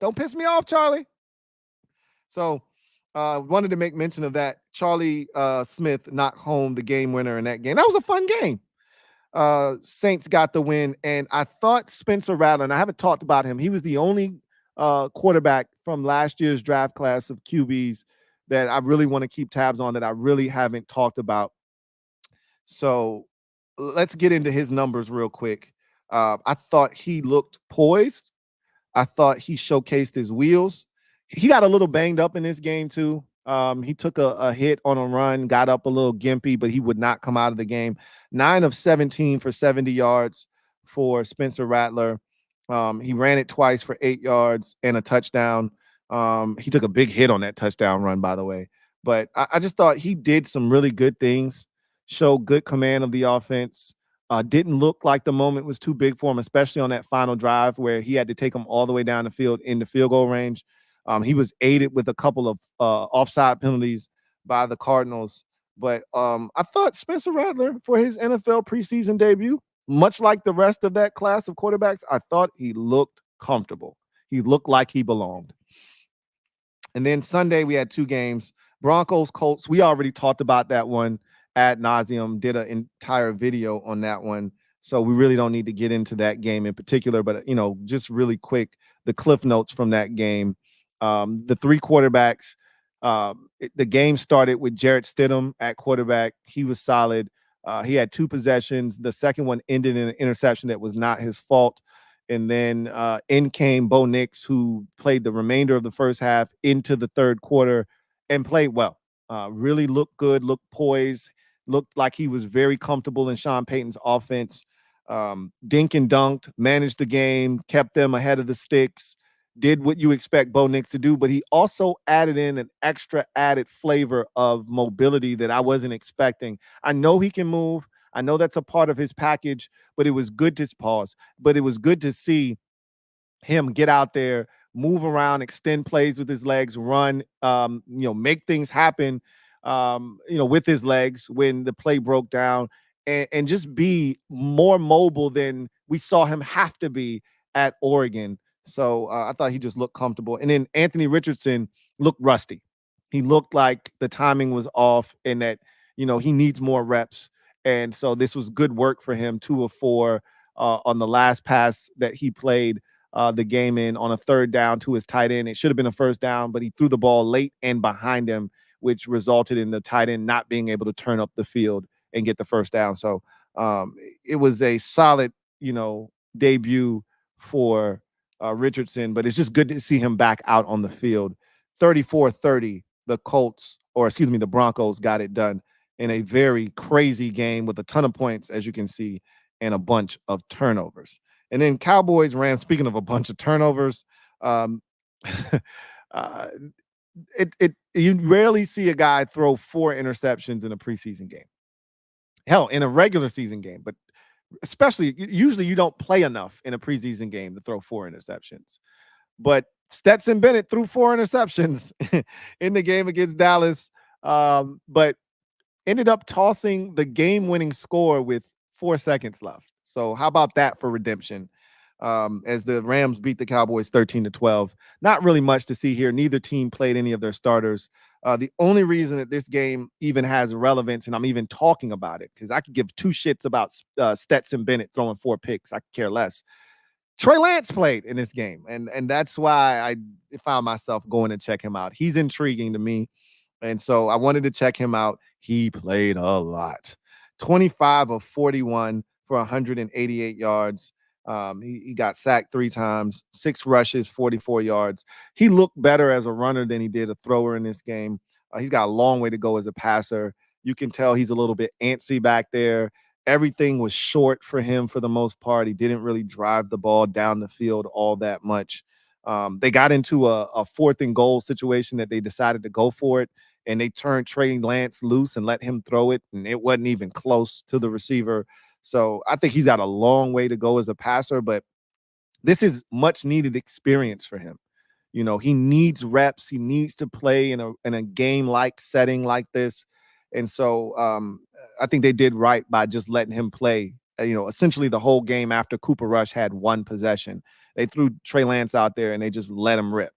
Don't piss me off, Charlie. So wanted to make mention of that. Charlie Smith knocked home the game winner in that game. That was a fun game. Saints got the win, and I thought Spencer Rattler, and I haven't talked about him, he was the only quarterback from last year's draft class of QBs that I really want to keep tabs on that I really haven't talked about. So let's get into his numbers real quick. I thought he looked poised. I thought he showcased his wheels. He got a little banged up in this game too. He took a hit on a run, got up a little gimpy, but he would not come out of the game. 9 of 17 for 70 yards for Spencer Rattler. He ran it twice for 8 yards and a touchdown. He took a big hit on that touchdown run, by the way. But I just thought he did some really good things, showed good command of the offense. Didn't look like the moment was too big for him, especially on that final drive where he had to take him all the way down the field in the field goal range. He was aided with a couple of offside penalties by the Cardinals. But I thought Spencer Rattler, for his NFL preseason debut, much like the rest of that class of quarterbacks, I thought he looked comfortable. He looked like he belonged. And then Sunday, we had 2 games. Broncos, Colts. We already talked about that one ad nauseum, did an entire video on that one. So we really don't need to get into that game in particular, but, you know, just really quick, the cliff notes from that game. The 3 quarterbacks, the game started with Jarrett Stidham at quarterback. He was solid. He had 2 possessions. The second one ended in an interception that was not his fault. And then in came Bo Nix, who played the remainder of the first half into the third quarter and played well. Really looked good, looked poised, looked like he was very comfortable in Sean Payton's offense. Dink and dunked, managed the game, kept them ahead of the sticks, did what you expect Bo Nix to do, but he also added in an extra added flavor of mobility that I wasn't expecting. I know he can move. I know that's a part of his package, but it was good to pause. But it was good to see him get out there, move around, extend plays with his legs, run, make things happen with his legs when the play broke down, and just be more mobile than we saw him have to be at Oregon. So I thought he just looked comfortable. And then Anthony Richardson looked rusty. He looked like the timing was off and that, he needs more reps. And so this was good work for him, 2 of 4 on the last pass that he played the game in on a third down to his tight end. It should have been a first down, but he threw the ball late and behind him, which resulted in the tight end not being able to turn up the field and get the first down. So it was a solid, debut for Richardson, but it's just good to see him back out on the field. 34-30, the Broncos got it done in a very crazy game with a ton of points, as you can see, and a bunch of turnovers. And then Cowboys, Rams, speaking of a bunch of turnovers, you rarely see a guy throw 4 interceptions in a preseason game. Hell, in a regular season game, but especially usually you don't play enough in a preseason game to throw 4 interceptions. But Stetson Bennett threw 4 interceptions in the game against Dallas, but ended up tossing the game-winning score with 4 seconds left. So how about that for redemption? As the Rams beat the Cowboys 13-12. Not really much to see here. Neither team played any of their starters. The only reason that this game even has relevance, and I'm even talking about it, because I could give 2 shits about Stetson Bennett throwing 4 picks. I could care less. Trey Lance played in this game, and that's why I found myself going to check him out. He's intriguing to me, and so I wanted to check him out. He played a lot. 25 of 41 for 188 yards. He got sacked 3 times, 6 rushes, 44 yards. He looked better as a runner than he did a thrower in this game. He's got a long way to go as a passer. You can tell he's a little bit antsy back there. Everything was short for him for the most part. He didn't really drive the ball down the field all that much. They got into a 4th and goal situation that they decided to go for it, and they turned Trey Lance loose and let him throw it, and it wasn't even close to the receiver. So I think he's got a long way to go as a passer, but this is much needed experience for him. He needs reps. He needs to play in a game-like setting like this. And so I think they did right by just letting him play, essentially the whole game after Cooper Rush had 1 possession. They threw Trey Lance out there and they just let him rip.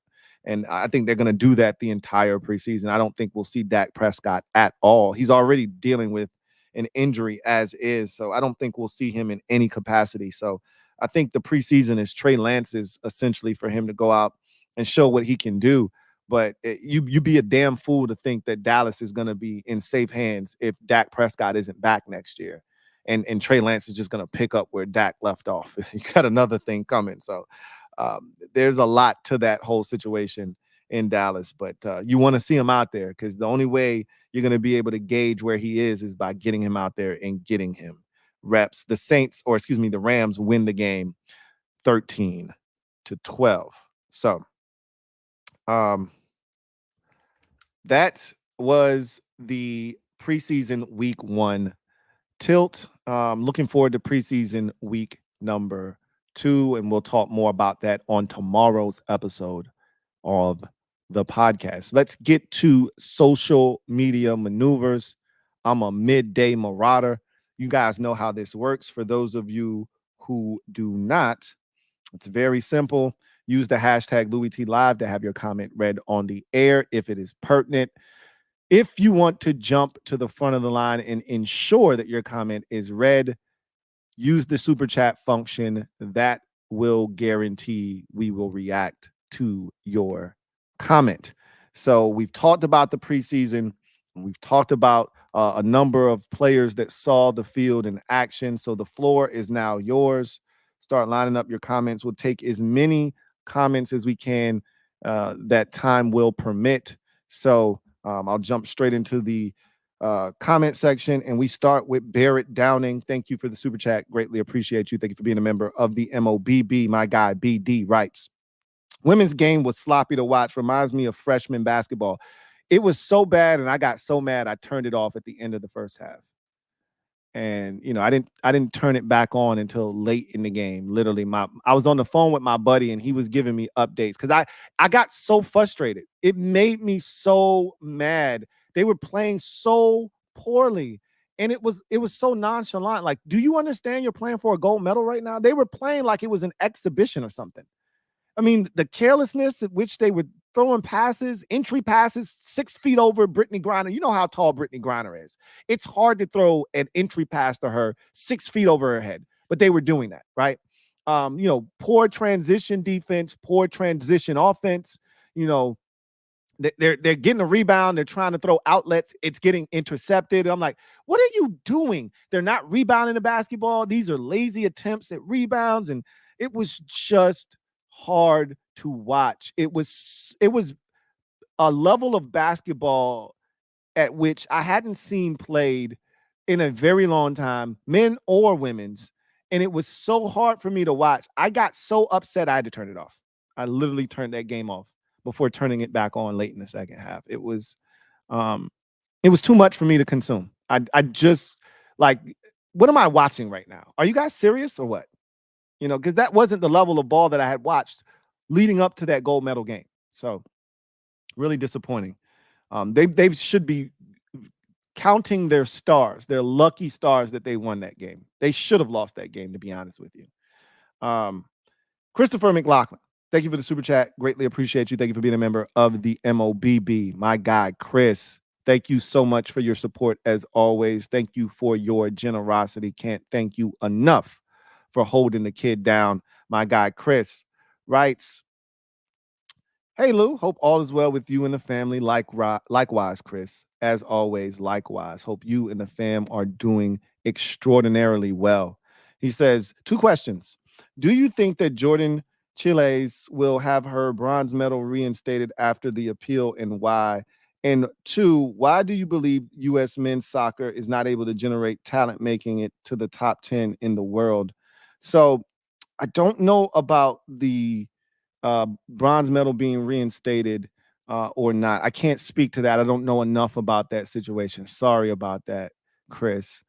And I think they're going to do that the entire preseason. I don't think we'll see Dak Prescott at all. He's already dealing with an injury as is. So I don't think we'll see him in any capacity. So I think the preseason is Trey Lance's essentially for him to go out and show what he can do. But you be a damn fool to think that Dallas is going to be in safe hands if Dak Prescott isn't back next year. And Trey Lance is just going to pick up where Dak left off. You got another thing coming. So there's a lot to that whole situation in Dallas. But you want to see him out there, because the only way you're going to be able to gauge where he is by getting him out there and getting him reps. The Rams win the game 13-12. So that was the preseason week 1 tilt. Looking forward to preseason week number 2, and we'll talk more about that on tomorrow's episode of the podcast. Let's get to social media maneuvers. I'm a midday marauder. You guys know how this works. For those of you who do not, it's very simple. Use the hashtag LouieTLive to have your comment read on the air if it is pertinent. If you want to jump to the front of the line and ensure that your comment is read, use the super chat function. That will guarantee we will react to your comment. So we've talked about the preseason. We've talked about a number of players that saw the field in action. So the floor is now yours. Start lining up your comments. We'll take as many comments as we can that time will permit. So I'll jump straight into the comment section, and we start with Barrett Downing. Thank you for the super chat. Greatly appreciate you. Thank you for being a member of the MOBB. My guy BD writes, women's game was sloppy to watch. Reminds me of freshman basketball. It was so bad, and I got so mad I turned it off at the end of the first half. And I didn't turn it back on until late in the game. Literally, I was on the phone with my buddy, and he was giving me updates because I got so frustrated. It made me so mad They were playing so poorly. And it was so nonchalant. Like, do you understand you're playing for a gold medal right now? They were playing like it was an exhibition or something. I mean, the carelessness at which they were throwing passes, entry passes, 6 feet over Brittany Griner. You know how tall Brittany Griner is. It's hard to throw an entry pass to her 6 feet over her head, but they were doing that, right? Poor transition defense, poor transition offense. They're getting a rebound. They're trying to throw outlets. It's getting intercepted. I'm like, what are you doing? They're not rebounding the basketball. These are lazy attempts at rebounds, and it was just hard to watch. It was a level of basketball at which I hadn't seen played in a very long time, men or women's, and it was so hard for me to watch. I got so upset I had to turn it off. I literally turned that game off before turning it back on late in the second half. It was too much for me to consume. I just, like, what am I watching right now? Are you guys serious or what? Because that wasn't the level of ball that I had watched leading up to that gold medal game. So really disappointing. They should be counting their stars, their lucky stars that they won that game. They should have lost that game, to be honest with you. Christopher McLaughlin, thank you for the super chat. Greatly appreciate you. Thank you for being a member of the MOBB. My guy, Chris, thank you so much for your support as always. Thank you for your generosity. Can't thank you enough for holding the kid down. My guy, Chris, writes, hey, Lou, hope all is well with you and the family. Likewise, Chris, as always, likewise. Hope you and the fam are doing extraordinarily well. He says, 2 questions. Do you think that Jordan Chiles will have her bronze medal reinstated after the appeal, and why? And 2, why do you believe U.S. men's soccer is not able to generate talent making it to the top 10 in the world? So I don't know about the bronze medal being reinstated or not. I can't speak to that. I don't know enough about that situation. Sorry about that, Chris.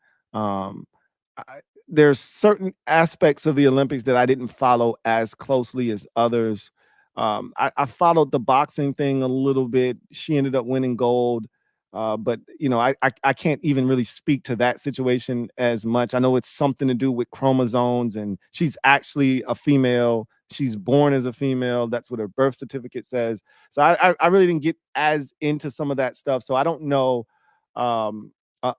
There's certain aspects of the Olympics that I didn't follow as closely as others. I followed the boxing thing a little bit. She ended up winning gold. But I can't even really speak to that situation as much. I know it's something to do with chromosomes, and she's actually a female. She's born as a female. That's what her birth certificate says. So I really didn't get as into some of that stuff. So I don't know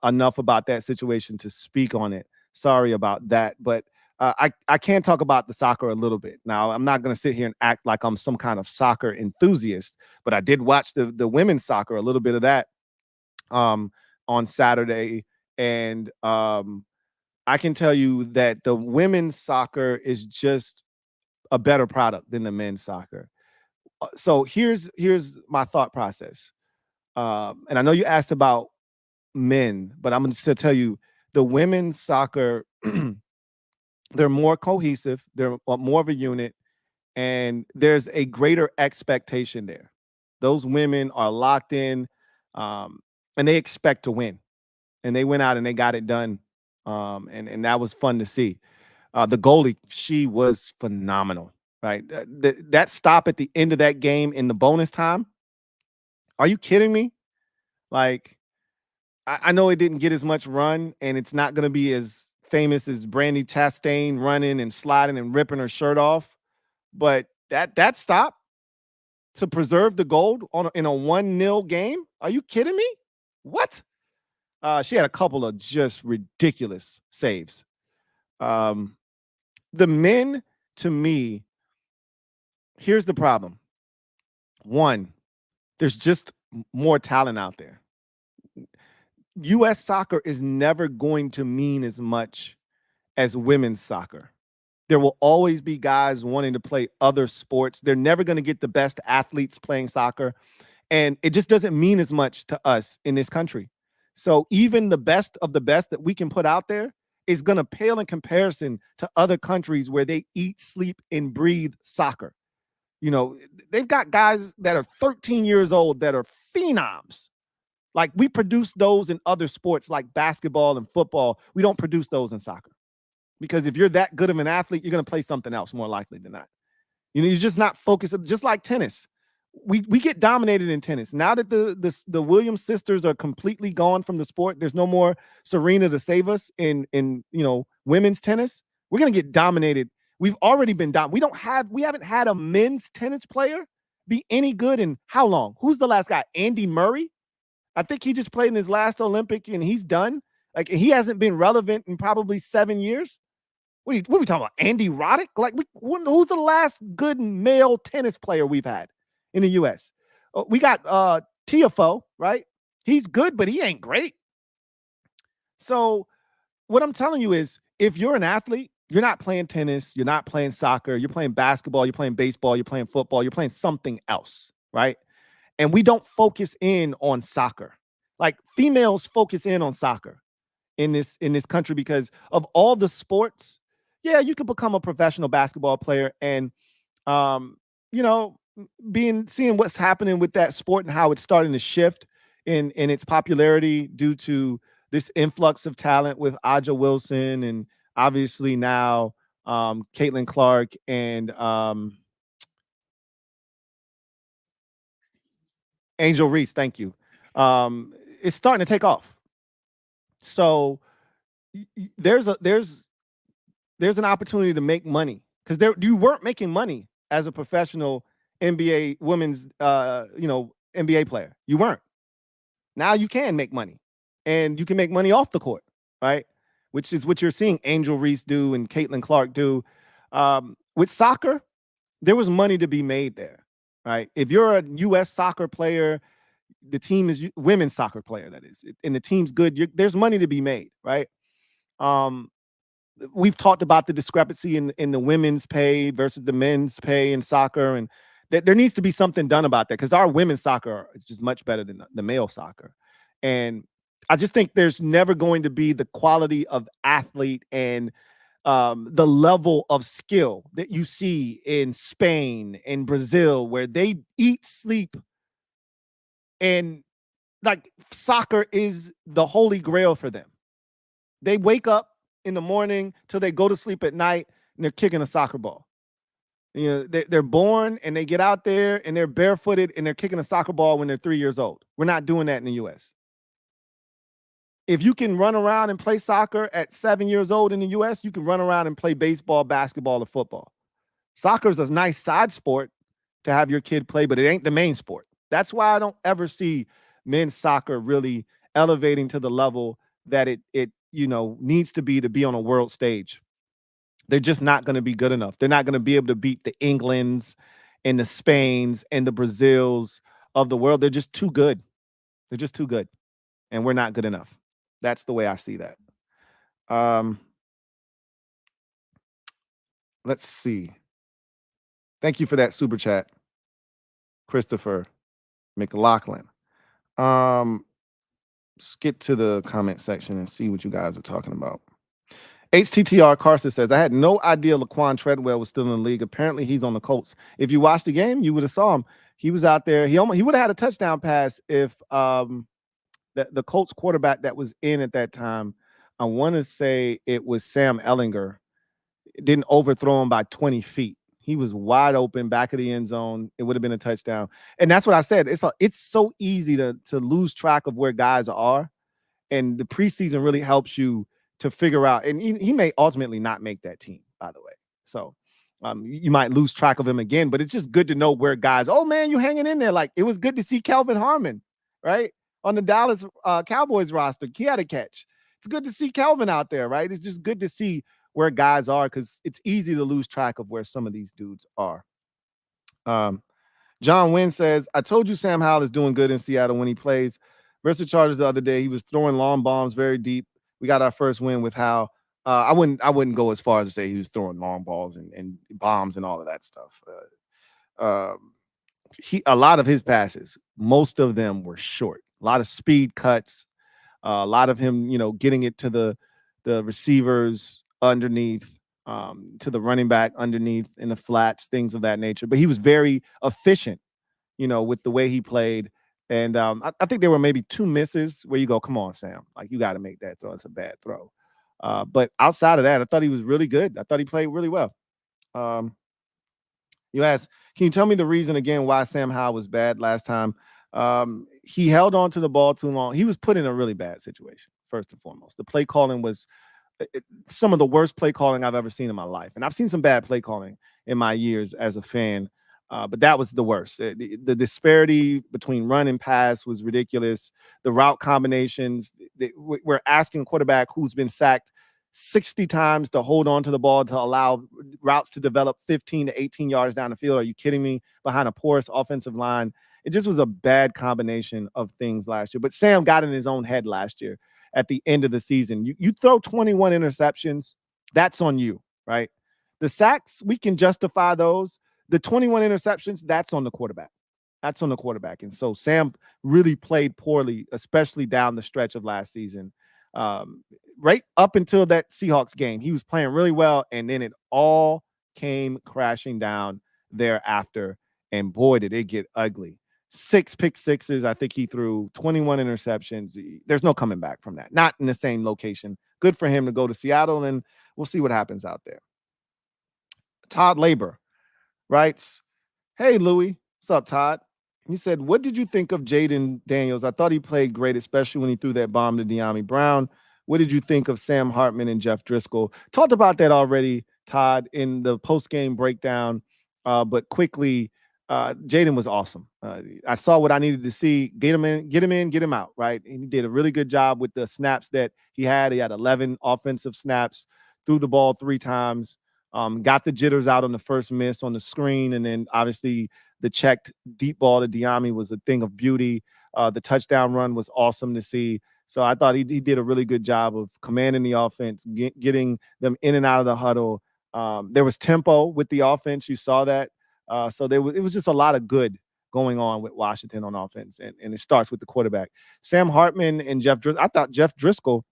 enough about that situation to speak on it. Sorry about that. But I can talk about the soccer a little bit. Now, I'm not going to sit here and act like I'm some kind of soccer enthusiast, but I did watch the women's soccer, a little bit of that on Saturday. And I can tell you that the women's soccer is just a better product than the men's soccer. So here's my thought process. And I know you asked about men, but I'm going to tell you the women's soccer, they're more cohesive. They're more of a unit, and there's a greater expectation there. Those women are locked in, and they expect to win. And they went out and they got it done, and that was fun to see. The goalie, she was phenomenal, right? That stop at the end of that game in the bonus time, are you kidding me? Like, I know it didn't get as much run, and it's not going to be as famous as Brandy Chastain running and sliding and ripping her shirt off, but that stop to preserve the gold in a 1-0 game, are you kidding me? What? She had a couple of just ridiculous saves. The men, to me, here's the problem. One, there's just more talent out there. U.S. soccer is never going to mean as much as women's soccer. There will always be guys wanting to play other sports. They're never going to get the best athletes playing soccer. And it just doesn't mean as much to us in this country. So even the best of the best that we can put out there is going to pale in comparison to other countries where they eat, sleep, and breathe soccer. They've got guys that are 13 years old that are phenoms. Like, we produce those in other sports like basketball and football. We don't produce those in soccer, because if you're that good of an athlete, you're going to play something else more likely than not. You're just not focused. Just like tennis. we get dominated in tennis. Now that the Williams sisters are completely gone from the sport, there's no more Serena to save us in women's tennis. We're gonna get dominated. We've already been down. We haven't had a men's tennis player be any good in how long? Who's the last guy? Andy Murray? I think he just played in his last Olympic and he's done. Like, he hasn't been relevant in probably 7 years. What are we talking about? Andy Roddick? Like, who's the last good male tennis player we've had in the U.S.? We got TFO, right? He's good, but he ain't great. So what I'm telling you is, if you're an athlete, you're not playing tennis, you're not playing soccer, you're playing basketball, you're playing baseball, you're playing football, you're playing something else, right? And we don't focus in on soccer. Like, females focus in on soccer in this country because of all the sports. Yeah, you could become a professional basketball player and you know, seeing what's happening with that sport and how it's starting to shift in its popularity due to this influx of talent with Aja Wilson and obviously now Caitlin Clark and Angel Reese. Thank you. It's starting to take off. So there's an opportunity to make money, because you weren't making money as a professional NBA women's NBA player. You weren't. Now you can make money, and you can make money off the court, right? Which is what you're seeing Angel Reese do and Caitlin Clark do. With soccer, there was money to be made there, right? If you're a U.S. soccer player, the team is women's soccer player, that is, and the team's good, there's money to be made, right? We've talked about the discrepancy in the women's pay versus the men's pay in soccer, and there needs to be something done about that, because our women's soccer is just much better than the male soccer. And I just think there's never going to be the quality of athlete and the level of skill that you see in Spain and Brazil, where they eat, sleep, and like soccer is the holy grail for them. They wake up in the morning till they go to sleep at night and they're kicking a soccer ball. You know, they're born and they get out there and they're barefooted and they're kicking a soccer ball when they're 3 years old. We're not doing that in the US. If you can run around and play soccer at 7 years old in the US, you can run around and play baseball, basketball, or football. Soccer is a nice side sport to have your kid play, but it ain't the main sport. That's why I don't ever see men's soccer really elevating to the level that it needs to be on a world stage. They're just not going to be good enough. They're not going to be able to beat the Englands and the Spains and the Brazils of the world. They're just too good. They're just too good. And we're not good enough. That's the way I see that. Let's see. Thank you for that super chat, Christopher McLaughlin. Let's get to the comment section and see what you guys are talking about. HTTR Carson says, I had no idea Laquan Treadwell was still in the league. Apparently he's on the Colts. If you watched the game, you would have saw him. He was out there. He would have had a touchdown pass if the Colts quarterback that was in at that time, I want to say it was Sam Ellinger, didn't overthrow him by 20 feet. He was wide open, back of the end zone. It would have been a touchdown. And that's what I said. It's so easy to lose track of where guys are. And the preseason really helps you to figure out. And he may ultimately not make that team, by the way. So you might lose track of him again. But it's just good to know where guys, oh, man, you're hanging in there. Like, it was good to see Kelvin Harmon, right, on the Dallas Cowboys roster. He had a catch. It's good to see Kelvin out there, right? It's just good to see where guys are, because it's easy to lose track of where some of these dudes are. John Wynn says, I told you Sam Howell is doing good in Seattle when he plays versus the Chargers the other day. He was throwing long bombs very deep. We got our first win with Howell. I wouldn't go as far as to say he was throwing long balls and bombs and all of that stuff. A lot of his passes, most of them were short. A lot of speed cuts. A lot of him, getting it to the receivers underneath, to the running back underneath in the flats, things of that nature. But he was very efficient, with the way he played. And I think there were maybe 2 misses where you go, come on, Sam, like, you got to make that throw. It's a bad throw. But outside of that, I thought he was really good. I thought he played really well. You asked, can you tell me the reason again why Sam Howell was bad last time? He held on to the ball too long. He was put in a really bad situation, first and foremost. The play calling was some of the worst play calling I've ever seen in my life. And I've seen some bad play calling in my years as a fan, but that was the worst. The disparity between run and pass was ridiculous. The route combinations, we're asking quarterback who's been sacked 60 times to hold on to the ball to allow routes to develop 15 to 18 yards down the field. Are you kidding me? Behind a porous offensive line. It just was a bad combination of things last year. But Sam got in his own head last year at the end of the season. You throw 21 interceptions, that's on you, right? The sacks, we can justify those. The 21 interceptions, that's on the quarterback. That's on the quarterback. And so Sam really played poorly, especially down the stretch of last season. Right up until that Seahawks game, he was playing really well, and then it all came crashing down thereafter. And boy, did it get ugly. 6 pick sixes. I think he threw 21 interceptions. There's no coming back from that. Not in the same location. Good for him to go to Seattle, and we'll see what happens out there. Todd Labor writes, hey, Louie. What's up, Todd? He said, what did you think of Jaden Daniels? I thought he played great, especially when he threw that bomb to De'Ami Brown. What did you think of Sam Hartman and Jeff Driscoll? Talked about that already, Todd, in the post-game breakdown, but quickly, Jaden was awesome. I saw what I needed to see. Get him in, get him out, right? And he did a really good job with the snaps that he had. He had 11 offensive snaps, threw the ball 3 times, got the jitters out on the first miss on the screen, and then obviously the checked deep ball to De'Ami was a thing of beauty. The touchdown run was awesome to see. So I thought he did a really good job of commanding the offense, getting them in and out of the huddle. There was tempo with the offense. You saw that. So it was just a lot of good going on with Washington on offense, and it starts with the quarterback. Sam Hartman and Jeff Driscoll. I thought Jeff Driscoll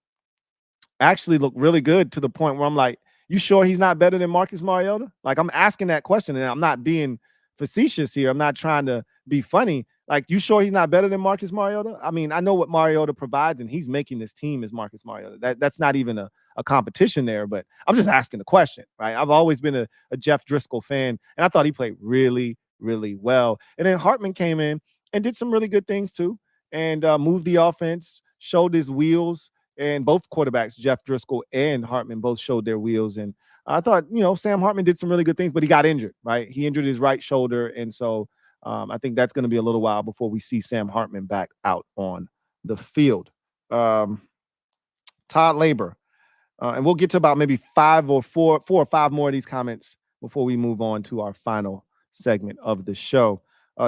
actually looked really good to the point where I'm like, you sure he's not better than Marcus Mariota? Like, I'm asking that question, and I'm not being facetious here. I'm not trying to be funny. Like, you sure he's not better than Marcus Mariota? I mean, I know what Mariota provides, and he's making this team as Marcus Mariota. That's not even a competition there, but I'm just asking the question, right? I've always been a Jeff Driscoll fan, and I thought he played really, really well. And then Hartman came in and did some really good things too, and moved the offense, showed his wheels, and both quarterbacks, Jeff Driscoll and Hartman, both showed their wheels. And I thought, Sam Hartman did some really good things, but he got injured, right? He injured his right shoulder, and so I think that's going to be a little while before we see Sam Hartman back out on the field. Todd Labor, and we'll get to about maybe four or five more of these comments before we move on to our final segment of the show.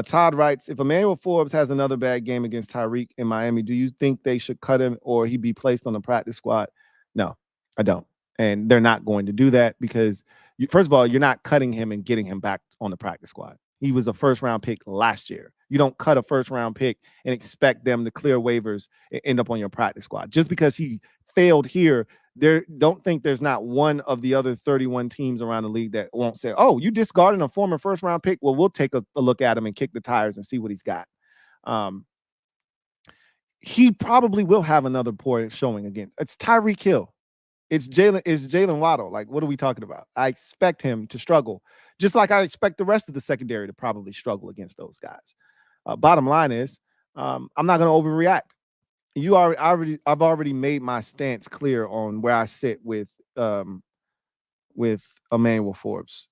Todd writes, if Emmanuel Forbes has another bad game against Tyreek in Miami, do you think they should cut him or he be placed on the practice squad? No, I don't. And they're not going to do that because, first of all, you're not cutting him and getting him back on the practice squad. He was a first-round pick last year. You don't cut a first-round pick and expect them to clear waivers and end up on your practice squad. Just because he failed here, don't think there's not one of the other 31 teams around the league that won't say, oh, you discarded a former first-round pick? Well, we'll take a look at him and kick the tires and see what he's got. He probably will have another poor showing against. It's Tyreek Hill. It's Jalen Waddle. Like, what are we talking about? I expect him to struggle, just like I expect the rest of the secondary to probably struggle against those guys. Bottom line is, I'm not going to overreact. I've already made my stance clear on where I sit with Emmanuel Forbes.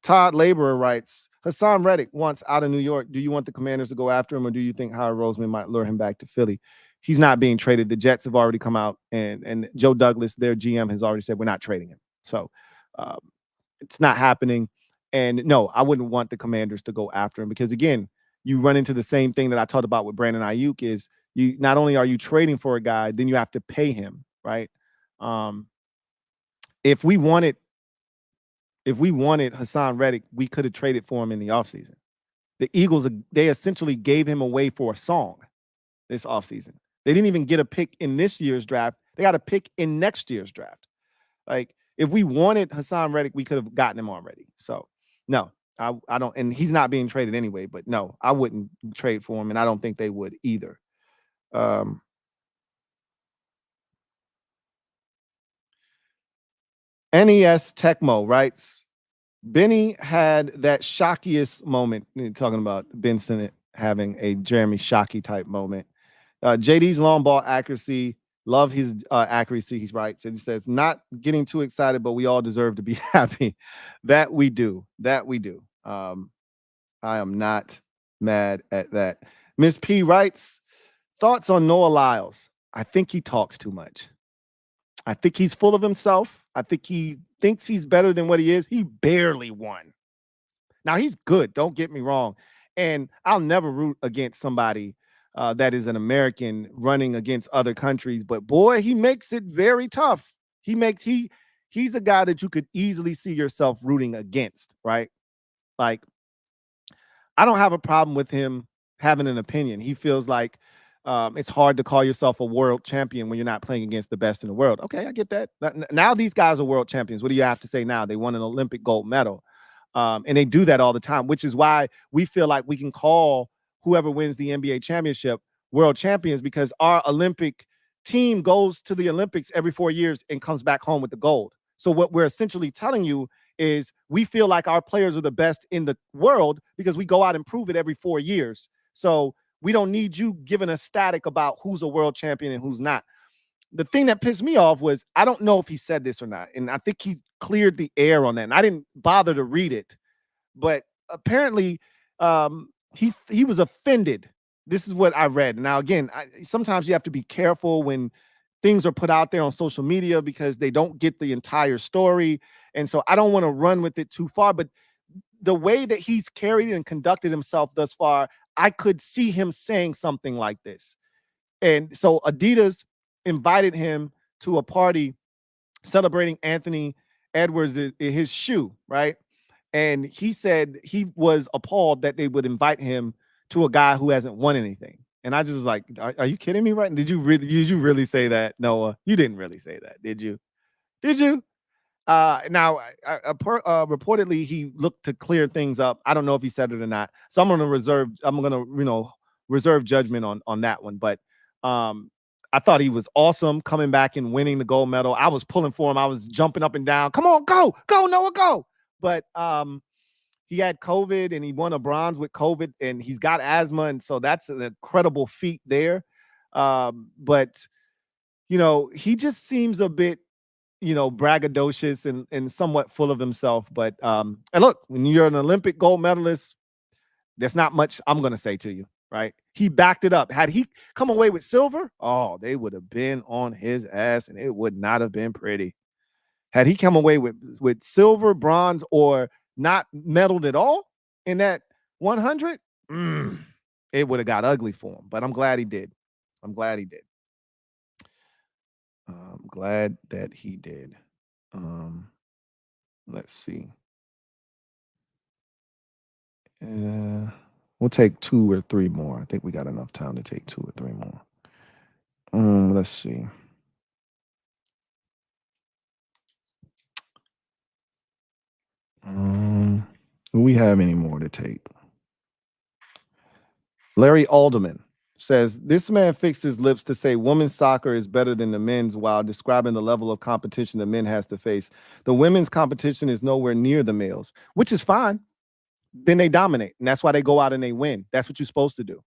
Todd Laborer writes, Hassan Reddick wants out of New York. Do you want the Commanders to go after him, or do you think Howard Roseman might lure him back to Philly? He's not being traded. The Jets have already come out, and Joe Douglas, their GM, has already said we're not trading him. So it's not happening. And no, I wouldn't want the Commanders to go after him because, again, you run into the same thing that I talked about with Brandon Ayuk is you not only are you trading for a guy, then you have to pay him, right? If we wanted Hassan Reddick, we could have traded for him in the offseason. The Eagles, they essentially gave him away for a song this offseason. They didn't even get a pick in this year's draft. They got a pick in next year's draft. Like, if we wanted Hassan Reddick, we could have gotten him already. So, no, I don't. And he's not being traded anyway. But, no, I wouldn't trade for him, and I don't think they would either. NES Tecmo writes, Benny had that shockiest moment, talking about Ben Sinnott having a Jeremy Shockey type moment. JD's long ball accuracy, love his accuracy. He's right. So he says, not getting too excited, but we all deserve to be happy. That we do. That we do. I am not mad at that. Miss P writes, thoughts on Noah Lyles. I think he talks too much. I think he's full of himself. I think he thinks he's better than what he is. He barely won. Now, he's good. Don't get me wrong. And I'll never root against somebody that is an American running against other countries. But boy, he makes it very tough. He's a guy that you could easily see yourself rooting against, right? Like, I don't have a problem with him having an opinion. He feels like it's hard to call yourself a world champion when you're not playing against the best in the world. Okay, I get that. Now these guys are world champions. What do you have to say now? They won an Olympic gold medal. And they do that all the time, which is why we feel like we can call whoever wins the NBA championship world champions, because our Olympic team goes to the Olympics every 4 years and comes back home with the gold. So what we're essentially telling you is we feel like our players are the best in the world because we go out and prove it every 4 years. So we don't need you giving us static about who's a world champion and who's not. The thing that pissed me off was, I don't know if he said this or not, and I think he cleared the air on that, and I didn't bother to read it, but apparently he was offended. This is what I read. Now, again, sometimes you have to be careful when things are put out there on social media because they don't get the entire story, and so I don't want to run with it too far, but the way that he's carried and conducted himself thus far, I could see him saying something like this. And so Adidas invited him to a party celebrating Anthony Edwards' his shoe, right? And he said he was appalled that they would invite him to a guy who hasn't won anything. And I just was like, are you kidding me, right? Did you really say that, Noah? You didn't really say that, did you? Did you? Now, reportedly, he looked to clear things up. I don't know if he said it or not. So I'm going to reserve judgment on that one. But I thought he was awesome coming back and winning the gold medal. I was pulling for him. I was jumping up and down. Come on, go, Noah, go. But he had COVID and he won a bronze with COVID, and he's got asthma. And so that's an incredible feat there. But, he just seems a bit, braggadocious and somewhat full of himself. But and look, when you're an Olympic gold medalist, there's not much I'm going to say to you, right? He backed it up. Had he come away with silver, oh, they would have been on his ass and it would not have been pretty. Had he come away with silver, bronze, or not medaled at all in that 100, it would have got ugly for him. But I'm glad he did. I'm glad he did. I'm glad that he did. Let's see. We'll take 2 or 3 more. I think we got enough time to take 2 or 3 more. Let's see. Do we have any more to take? Larry Alderman says, this man fixed his lips to say women's soccer is better than the men's while describing the level of competition the men has to face. The women's competition is nowhere near the males, which is fine. Then they dominate, and that's why they go out and they win. That's what you're supposed to do.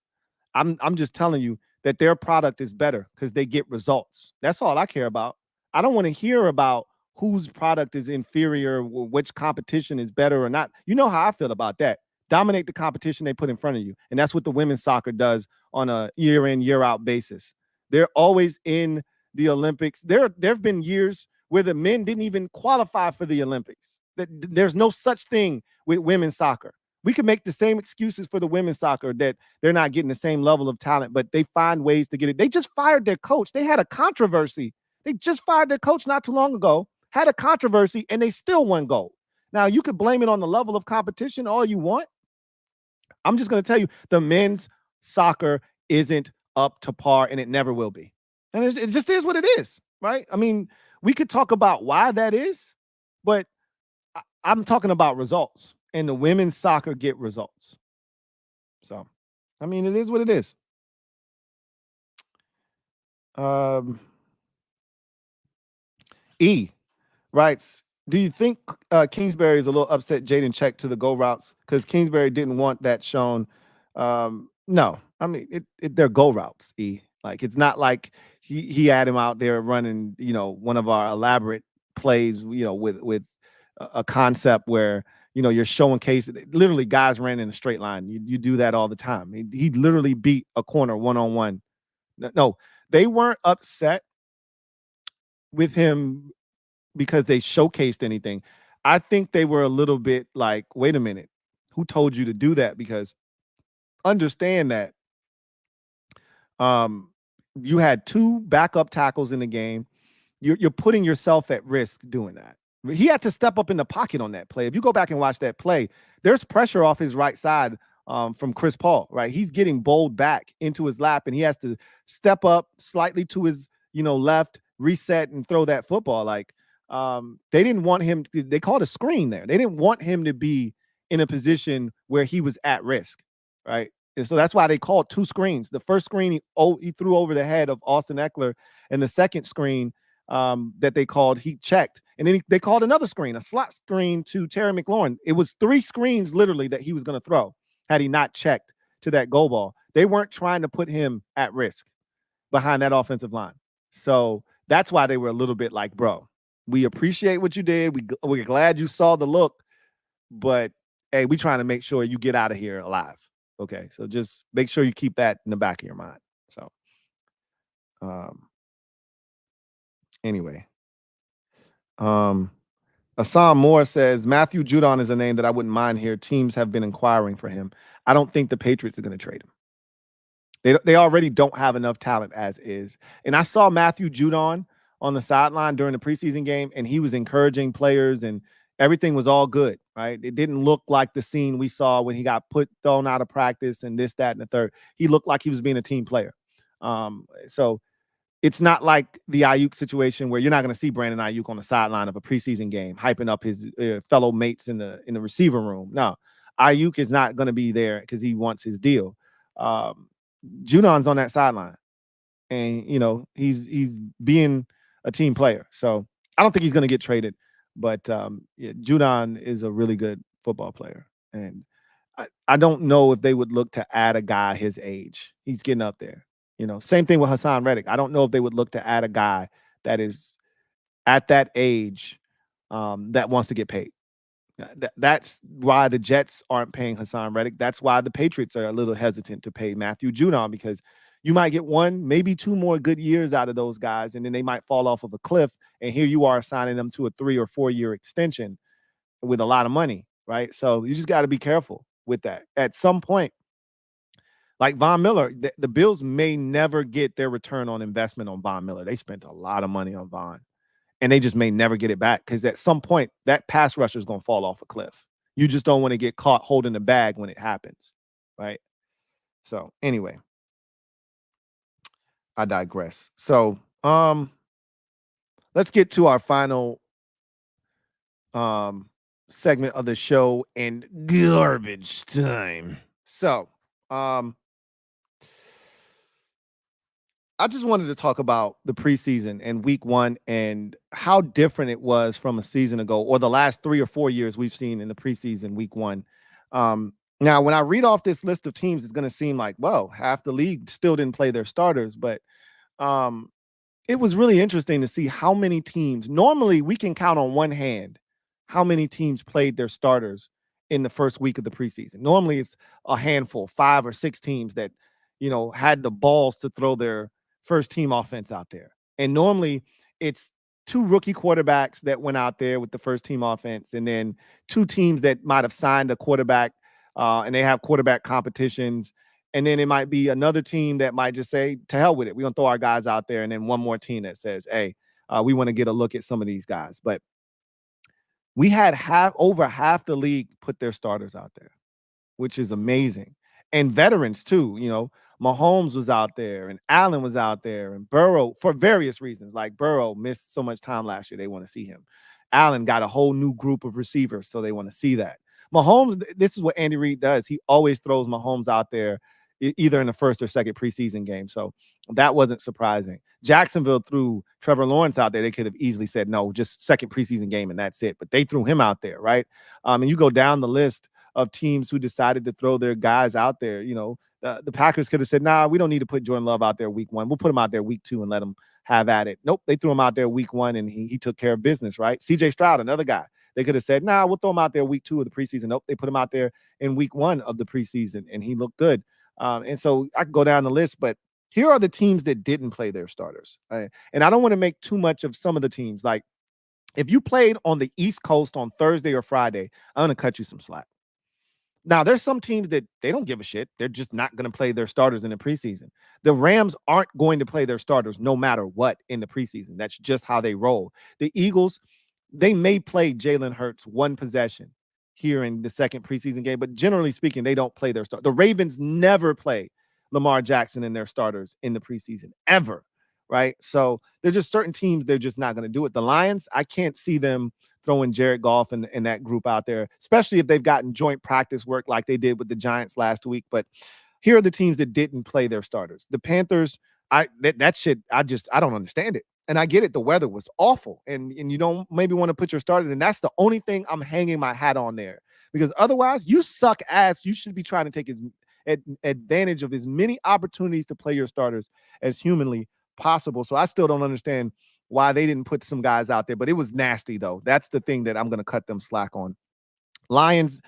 I'm just telling you that their product is better because they get results. That's all I care about. I don't want to hear about whose product is inferior, or which competition is better or not. You know how I feel about that. Dominate the competition they put in front of you. And that's what the women's soccer does on a year in, year out basis. They're always in the Olympics. There have been years where the men didn't even qualify for the Olympics. There's no such thing with women's soccer. We could make the same excuses for the women's soccer that they're not getting the same level of talent, but they find ways to get it. They just fired their coach. They had a controversy. They just fired their coach not too long ago, had a controversy, and they still won gold. Now, you could blame it on the level of competition all you want. I'm just going to tell you, the men's soccer isn't up to par, and it never will be. And it just is what it is, right? I mean, we could talk about why that is, but I'm talking about results. And the women's soccer get results. So, I mean, it is what it is. E writes, Do you think Kingsbury is a little upset Jaden checked to the go routes because Kingsbury didn't want that shown? No, I mean they're go routes. Like it's not like he had him out there running, one of our elaborate plays, with a concept where you're showing case. Literally, guys ran in a straight line. You do that all the time. He literally beat a corner 1-on-1. No, they weren't upset with him because they showcased anything. I think they were a little bit like, wait a minute, who told you to do that? Because understand that you had 2 backup tackles in the game. You're putting yourself at risk doing that. He had to step up in the pocket on that play. If you go back and watch that play, there's pressure off his right side from Chris Paul, right? He's getting bowled back into his lap, and he has to step up slightly to his, left, reset, and throw that football. Like, they didn't want him. They called a screen there. They didn't want him to be in a position where he was at risk, right? And so that's why they called 2 screens. The first screen he threw over the head of Austin Eckler, and the second screen that they called, he checked. And then they called another screen, a slot screen to Terry McLaurin. It was 3 screens literally that he was going to throw had he not checked to that goal ball. They weren't trying to put him at risk behind that offensive line. So that's why they were a little bit like, bro, we appreciate what you did. We're glad you saw the look, but hey, we trying to make sure you get out of here alive. Okay, so just make sure you keep that in the back of your mind. So, anyway, Assam Moore says Matthew Judon is a name that I wouldn't mind here. Teams have been inquiring for him. I don't think the Patriots are going to trade him. They already don't have enough talent as is. And I saw Matthew Judon on the sideline during the preseason game, and he was encouraging players, and everything was all good, right? It didn't look like the scene we saw when he got thrown out of practice and this, that, and the third. He looked like he was being a team player. So it's not like the Ayuk situation where you're not going to see Brandon Ayuk on the sideline of a preseason game hyping up his fellow mates in the receiver room. No, Ayuk is not going to be there because he wants his deal. Judon's on that sideline, and he's being a team player. So I don't think he's going to get traded, but Judon is a really good football player, and I don't know if they would look to add a guy his age. He's getting up there. Same thing with Hassan Reddick. I don't know if they would look to add a guy that is at that age that wants to get paid. That's why the Jets aren't paying Hassan Reddick. That's why the Patriots are a little hesitant to pay Matthew Judon, because you might get 1, maybe 2 more good years out of those guys, and then they might fall off of a cliff, and here you are signing them to a 3 or 4 year extension with a lot of money, right? So you just got to be careful with that. At some point, like Von Miller, the Bills may never get their return on investment on Von Miller. They spent a lot of money on Von, and they just may never get it back, because at some point that pass rusher is going to fall off a cliff. You just don't want to get caught holding the bag when it happens, right? So anyway, I digress. So let's get to our final segment of the show and garbage time. So I just wanted to talk about the preseason and week 1 and how different it was from a season ago, or the last 3 or 4 years we've seen in the preseason week 1. Now, when I read off this list of teams, it's going to seem like, well, half the league still didn't play their starters, but it was really interesting to see how many teams. Normally, we can count on one hand how many teams played their starters in the first week of the preseason. Normally, it's a handful, 5 or 6 teams that, had the balls to throw their first team offense out there. And normally it's 2 rookie quarterbacks that went out there with the first team offense, and then 2 teams that might have signed a quarterback and they have quarterback competitions. And then it might be another team that might just say, to hell with it, we're going to throw our guys out there. And then one more team that says, hey, we want to get a look at some of these guys. But we had over half the league put their starters out there, which is amazing. And veterans too. Mahomes was out there, and Allen was out there, and Burrow, for various reasons. Like Burrow missed so much time last year, they want to see him. Allen got a whole new group of receivers, so they want to see that. Mahomes, this is what Andy Reid does. He always throws Mahomes out there either in the first or second preseason game. So that wasn't surprising. Jacksonville threw Trevor Lawrence out there. They could have easily said, no, just second preseason game and that's it. But they threw him out there, right? And you go down the list of teams who decided to throw their guys out there. The Packers could have said, nah, we don't need to put Jordan Love out there week 1. We'll put him out there week 2 and let him have at it. Nope, they threw him out there week 1 and he took care of business, right? CJ Stroud, another guy. They could have said, nah, we'll throw him out there week 2 of the preseason. Nope, they put him out there in week 1 of the preseason and he looked good. And so I could go down the list, but here are the teams that didn't play their starters. And I don't want to make too much of some of the teams. Like if you played on the East Coast on Thursday or Friday, I'm going to cut you some slack. Now, there's some teams that they don't give a shit. They're just not going to play their starters in the preseason. The Rams aren't going to play their starters no matter what in the preseason. That's just how they roll. The Eagles, they may play Jalen Hurts one possession here in the second preseason game, but generally speaking, they don't play their starters. The Ravens never play Lamar Jackson and their starters in the preseason, ever, right? So there's just certain teams, they're just not going to do it. The Lions, I can't see them throwing Jared Goff and that group out there, especially if they've gotten joint practice work like they did with the Giants last week. But here are the teams that didn't play their starters. The Panthers, that shit, I don't understand it. And I get it. The weather was awful. And you don't maybe want to put your starters. And that's the only thing I'm hanging my hat on there. Because otherwise, you suck ass. You should be trying to take advantage of as many opportunities to play your starters as humanly possible. So I still don't understand why they didn't put some guys out there. But it was nasty, though. That's the thing that I'm going to cut them slack on. Lions,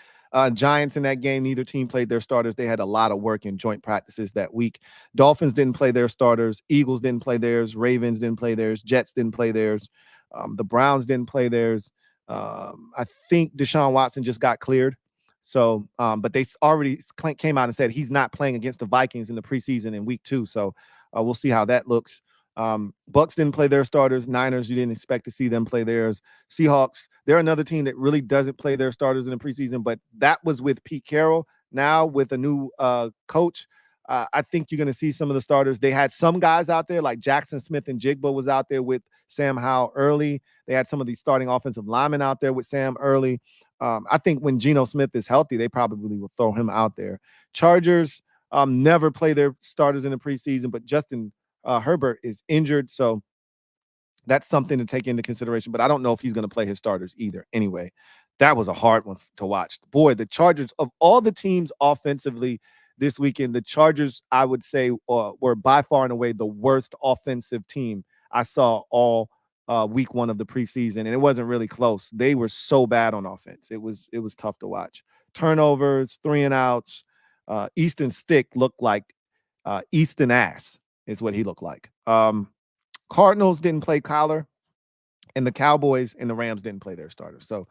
Giants in that game, neither team played their starters. They had a lot of work in joint practices that week. Dolphins didn't play their starters. Eagles didn't play theirs. Ravens didn't play theirs. Jets didn't play theirs. The Browns didn't play theirs. I think Deshaun Watson just got cleared. So, but they already came out and said he's not playing against the Vikings in the preseason in week 2. So we'll see how that looks. Bucks didn't play their starters. Niners, you didn't expect to see them play theirs. Seahawks, they're another team that really doesn't play their starters in the preseason, but that was with Pete Carroll. Now with a new coach, I think you're going to see some of the starters. They had some guys out there like Jackson Smith and Jigba was out there with Sam Howell early. They had some of these starting offensive linemen out there with Sam early. I think when Geno Smith is healthy, they probably will throw him out there. Chargers never play their starters in the preseason, but Justin Herbert is injured, so that's something to take into consideration. But I don't know if he's going to play his starters either. Anyway, that was a hard one to watch. Boy, the Chargers, of all the teams offensively this weekend, the Chargers, I would say, were by far and away the worst offensive team I saw all week 1 of the preseason, and it wasn't really close. They were so bad on offense. It was tough to watch. Turnovers, 3 and outs. Easton Stick looked like Easton ass is what he looked like. Cardinals didn't play Kyler, and the Cowboys and the Rams didn't play their starters. So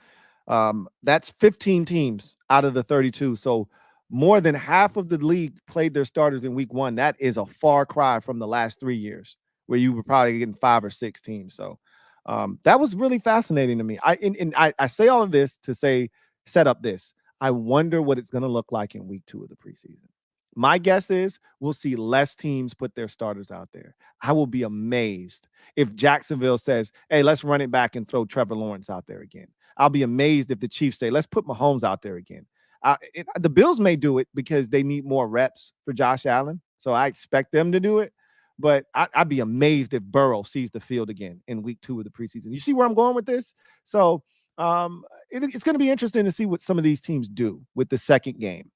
that's 15 teams out of the 32. So more than half of the league played their starters in week 1. That is a far cry from the last 3 years where you were probably getting 5 or 6 teams. So that was really fascinating to me. I say all of this to set up this. I wonder what it's going to look like in week 2 of the preseason. My guess is we'll see less teams put their starters out there. I will be amazed if Jacksonville says, hey, let's run it back and throw Trevor Lawrence out there again. I'll be amazed if the Chiefs say, let's put Mahomes out there again. The Bills may do it because they need more reps for Josh Allen. So I expect them to do it. But I'd be amazed if Burrow sees the field again in week 2 of the preseason. You see where I'm going with this? So it's going to be interesting to see what some of these teams do with the second game.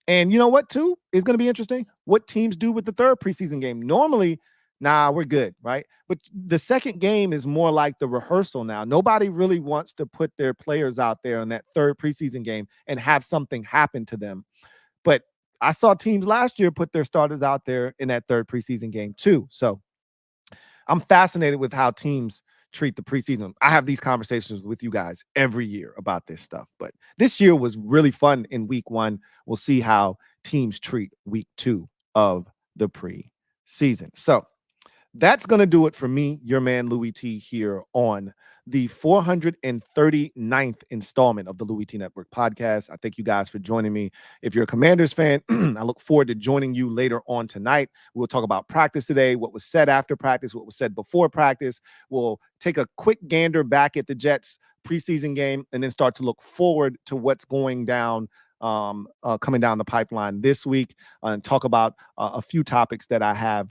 And you know what, too, is going to be interesting? What teams do with the third preseason game. Normally, we're good, right? But the second game is more like the rehearsal now. Nobody really wants to put their players out there in that third preseason game and have something happen to them. But I saw teams last year put their starters out there in that third preseason game, too. So I'm fascinated with how teams treat the preseason. I have these conversations with you guys every year about this stuff, but this year was really fun in week 1. We'll see how teams treat week 2 of the preseason. So that's going to do it for me, your man Louie T, here on the 439th installment of the Louie T Network podcast. I thank you guys for joining me. If you're a Commanders fan, I look forward to joining you later on tonight. We'll talk about practice today, what was said after practice, what was said before practice. We'll take a quick gander back at the Jets preseason game and then start to look forward to what's going down coming down the pipeline this week and talk about a few topics that I have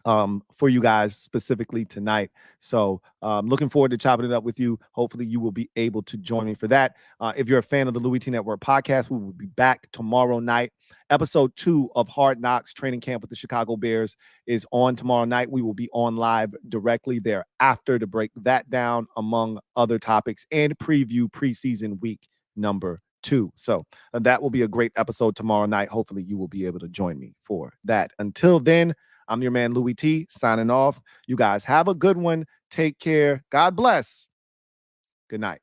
for you guys specifically tonight. So looking forward to chopping it up with you. Hopefully you will be able to join me for that. If you're a fan of the Louie T Network podcast, we will be back tomorrow night. Episode 2 of Hard Knocks Training Camp with the Chicago Bears is on tomorrow night. We will be on live directly thereafter to break that down, among other topics, and preview preseason week number 2. So that will be a great episode tomorrow night. Hopefully you will be able to join me for that. Until then, I'm your man, Louie T, signing off. You guys have a good one. Take care. God bless. Good night.